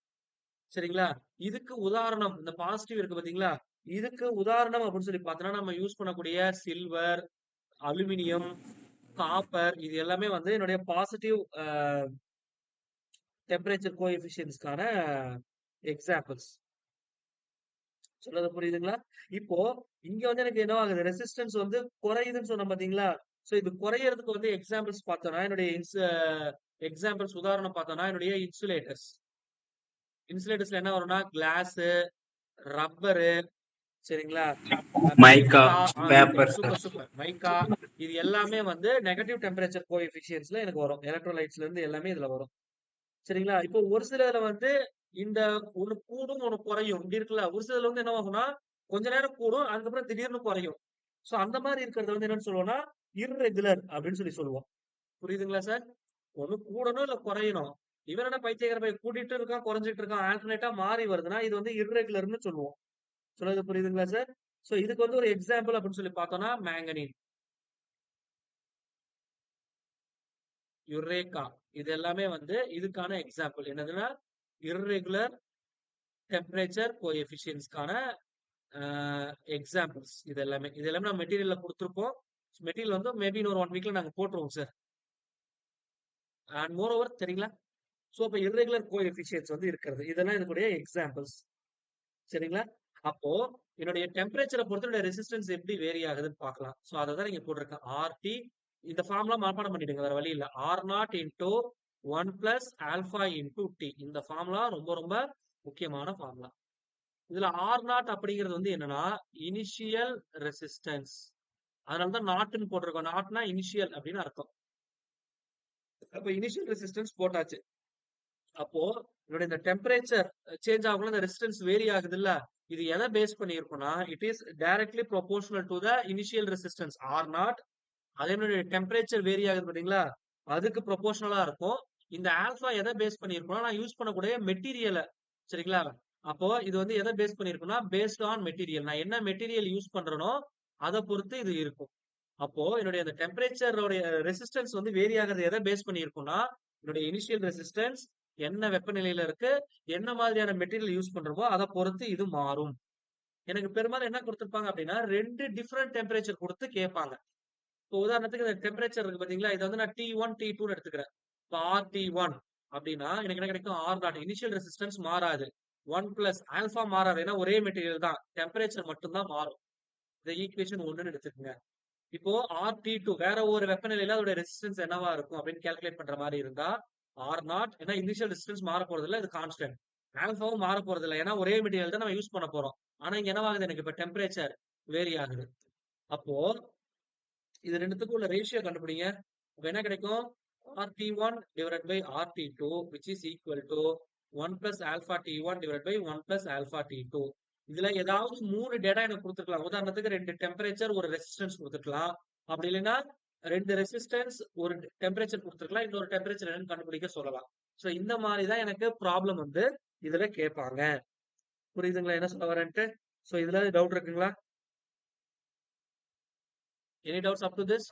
S1: சரிங்களா? இதுக்கு உதாரணம் இந்த பாசிட்டிவ் இருக்கு பாத்தீங்களா, இதுக்கு உதாரணம் அப்படின்னு சொல்லி பார்த்தோம்னா நம்ம யூஸ் பண்ணக்கூடிய சில்வர், அலுமினியம், காப்பர், இது எல்லாமே வந்து என்னுடைய பாசிட்டிவ் டெம்பரேச்சர் கோஎஃபிஷியன்ட்ஸ்க்கான எக்ஸாம்பிள்ஸ். சொல்றது புரியுதுங்களா? இப்போ இங்க வந்து எனக்கு என்ன ஆகுது, ரெசிஸ்டன்ஸ் வந்து குறையுதுன்னு சொன்ன பாத்தீங்களா. சோ இது குறையறதுக்கு வந்து எக்ஸாம்பிள்ஸ் பார்த்தோம்னா என்னுடைய எக்ஸாம்பிள்ஸ் உதாரணம் பார்த்தோம்னா என்னுடைய இன்சுலேட்டர்ஸ்ல என்ன வரும்னா கிளாஸ், ரப்பரு, சரிங்களா,
S3: மைக்கா, பேப்பர்.
S1: சூப்பர் மைக்கா, இது எல்லாமே வந்து நெகட்டிவ் டெம்பரேச்சர் கோஎஃபிஷியன்ட்ஸ்ல எனக்கு வரும். எலக்ட்ரோலைட்ஸ்ல இருந்து எல்லாமே இதுல வரும். சரிங்களா? இப்போ ஒரு சிலதுல வந்து இந்த ஒண்ணு கூடும் ஒண்ணு குறையும் இப்படி இருக்குல்ல. ஒரு சிலதுல வந்து என்ன ஆகும்னா கொஞ்ச நேரம் கூடும், அதுக்கப்புறம் திடீர்னு குறையும். சோ அந்த மாதிரி இருக்கிறது வந்து என்னன்னு சொல்லுவோம்னா இர்ரெகுலர் அப்படின்னு சொல்லி சொல்லுவோம். புரியுதுங்களா சார்? ஒண்ணு கூடணும் இல்ல குறையணும். இவன் என்ன பைத்தியக்கார போய் கூட்டிட்டு இருக்கான் குறைஞ்சிட்டு இருக்கான் ஆல்டர்னேட்டா மாறி வருதுன்னா இது வந்து இர்ரெகுலர்னு சொல்லுவோம். சொல்றது புரியுதுங்களா சார்? சோ இதுக்கு வந்து ஒரு எக்ஸாம்பிள் அப்படின்னு சொல்லி பார்த்தோம்னா மேங்கனீன், யுரேகா, இது எல்லாமே வந்து இதுக்கான எக்ஸாம்பிள். என்னதுன்னா irregular temperature கோஎஃபிஷியன்ட்ஸ்க்கான எக்ஸாம்பிள்ஸ். இது எல்லாமே நம்ம மெட்டீரியல்ல கொடுத்துருப்போம். மெட்டீரியல் வந்து மேபி இன்னொரு 1 வீக்ல நாங்க போட்டுருவோம் சார். அண்ட் மோர் ஓவர் சரிங்களா? ஸோ இப்போ இர்ரெகுலர் கோஎஃபிஷியன்ட்ஸ் வந்து இருக்கிறது, இதெல்லாம் இதுக்குடைய எக்ஸாம்பிள்ஸ். சரிங்களா? அப்போ என்னுடைய டெம்பரேச்சரை பொறுத்து என்னுடைய ரெசிஸ்டன்ஸ் எப்படி வேரி ஆகுதுன்னு பார்க்கலாம். ஸோ அதை தான் நீங்க போட்டிருக்கேன். ஆர்டி, இந்த ஃபார்முலா மனப்பாடம் பண்ணிடுங்க, வேற வழி இல்லை. R0 into 1 plus alpha into T. இந்த ஃபார்முலா ரொம்ப ரொம்ப முக்கியமான ஃபார்முலா. இதுல R0 அப்படிங்கிறது வந்து என்னன்னா இனிஷியல் ரெசிஸ்டன்ஸ். அதனாலதான் நாட்னு போட்டிருக்கோம். நாட்னா இனிஷியல் அப்படின்னு அர்த்தம். அப்ப இனிஷியல் ரெசிஸ்டன்ஸ் போட்டாச்சு. அப்போ என்னுடைய இந்த டெம்பரேச்சர் சேஞ்ச் ஆகல, இந்த ரெசிஸ்டன்ஸ் வேரி ஆகுது இல்ல, இது எதை பேஸ் பண்ணி இருக்கும்னா it is directly proportional to the initial resistance R0. அதே மாதிரி டெம்பரேச்சர் வேரி ஆகுது பாத்தீங்களா, அதுக்கு ப்ரொபோர்ஷனலா இருக்கும். இந்த ஆல்பா எதை பேஸ் பண்ணி இருக்கும்னா நான் யூஸ் பண்ணக்கூடிய மெட்டீரியலை. சரிங்களா? அப்போ இது வந்து எதை பேஸ் பண்ணிருக்குன்னா பேஸ்ட் ஆன் மெட்டீரியல், நான் என்ன மெட்டீரியல் யூஸ் பண்றேனோ அதை பொறுத்து இது இருக்கும். அப்போ என்னுடைய அந்த டெம்பரேச்சரோட ரெசிஸ்டன்ஸ் வந்து வேரி ஆகிறது எதை பேஸ் பண்ணி இருக்கும்னா என்னுடைய இனிஷியல் ரெசிஸ்டன்ஸ் என்ன வெப்பநிலையில இருக்கு, என்ன மாதிரியான மெட்டீரியல் யூஸ் பண்றோமோ அதை பொறுத்து இது மாறும். எனக்கு பெரும்பாலும் என்ன கொடுத்துருப்பாங்க அப்படின்னா 2 டிஃப்ரெண்ட் டெம்பரேச்சர் கொடுத்து கேட்பாங்க. இப்போ உதாரணத்துக்கு இந்த டெம்பரேச்சர் இருக்கு பாத்தீங்களா, இதை வந்து நான் T1 T2 எடுத்துக்கிறேன். இப்போ RT1 அப்படின்னா எனக்கு என்ன கிடைக்கும், R0 இனிஷியல் ரெசிஸ்டன்ஸ் மாறாது, 1 பிளஸ் ஆல்பா மாறாது, ஏன்னா ஒரே மெட்டீரியல் தான், டெம்பரேச்சர் மட்டும்தான் மாறும். இந்த ஈக்குவேஷன் 1 எடுத்துக்கோங்க. இப்போ RT2 வேற ஒரு வெப்பநிலையில அதோட ரெசிஸ்டன்ஸ் என்னவா இருக்கும் அப்படின்னு கால்குலேட் பண்ற மாதிரி இருந்தா R0, ஏன்னா இனிஷியல் ரெசிஸ்டன்ஸ் மாற போறது இல்ல, இது கான்ஸ்டன்ட். ஆல்பாவும் மாற போறது இல்லை, ஏன்னா ஒரே மெட்டீரியல் தான் நம்ம யூஸ் பண்ண போறோம். ஆனா இங்க என்னவாகுது, எனக்கு இப்ப டெம்பரேச்சர் வேரி ஆகுது. அப்போ இது ரெண்டுத்துக்கும் உள்ள ரேஷியோ கண்டுபிடிங்க. அப்ப என்ன கிடைக்கும்? RT1 divided by RT2 which is equal to 1 plus alpha T1 divided by 1 plus alpha T2. இதுல ஏதாவது 3 டேட்டா எனக்கு கொடுத்துருக்கலாம். உதாரணத்துக்கு 2 டெம்பரேச்சர் ஒரு ரெசிஸ்டன்ஸ் கொடுத்துருக்கலாம். அப்படி இல்லைன்னா 2 ரெசிஸ்டன்ஸ் ஒரு டெம்பரேச்சர் கொடுத்துருக்கலாம். இன்னொரு டெம்பரேச்சர் என்னன்னு கண்டுபிடிக்க சொல்லலாம். சோ இந்த மாதிரி தான் எனக்கு ப்ராப்ளம் வந்து இதுல கேட்பாங்க. புரியுதுங்களா என்ன சொல்ல வரேன்ட்டு? சோ இதுல டவுட் இருக்குங்களா? Any doubts up to this?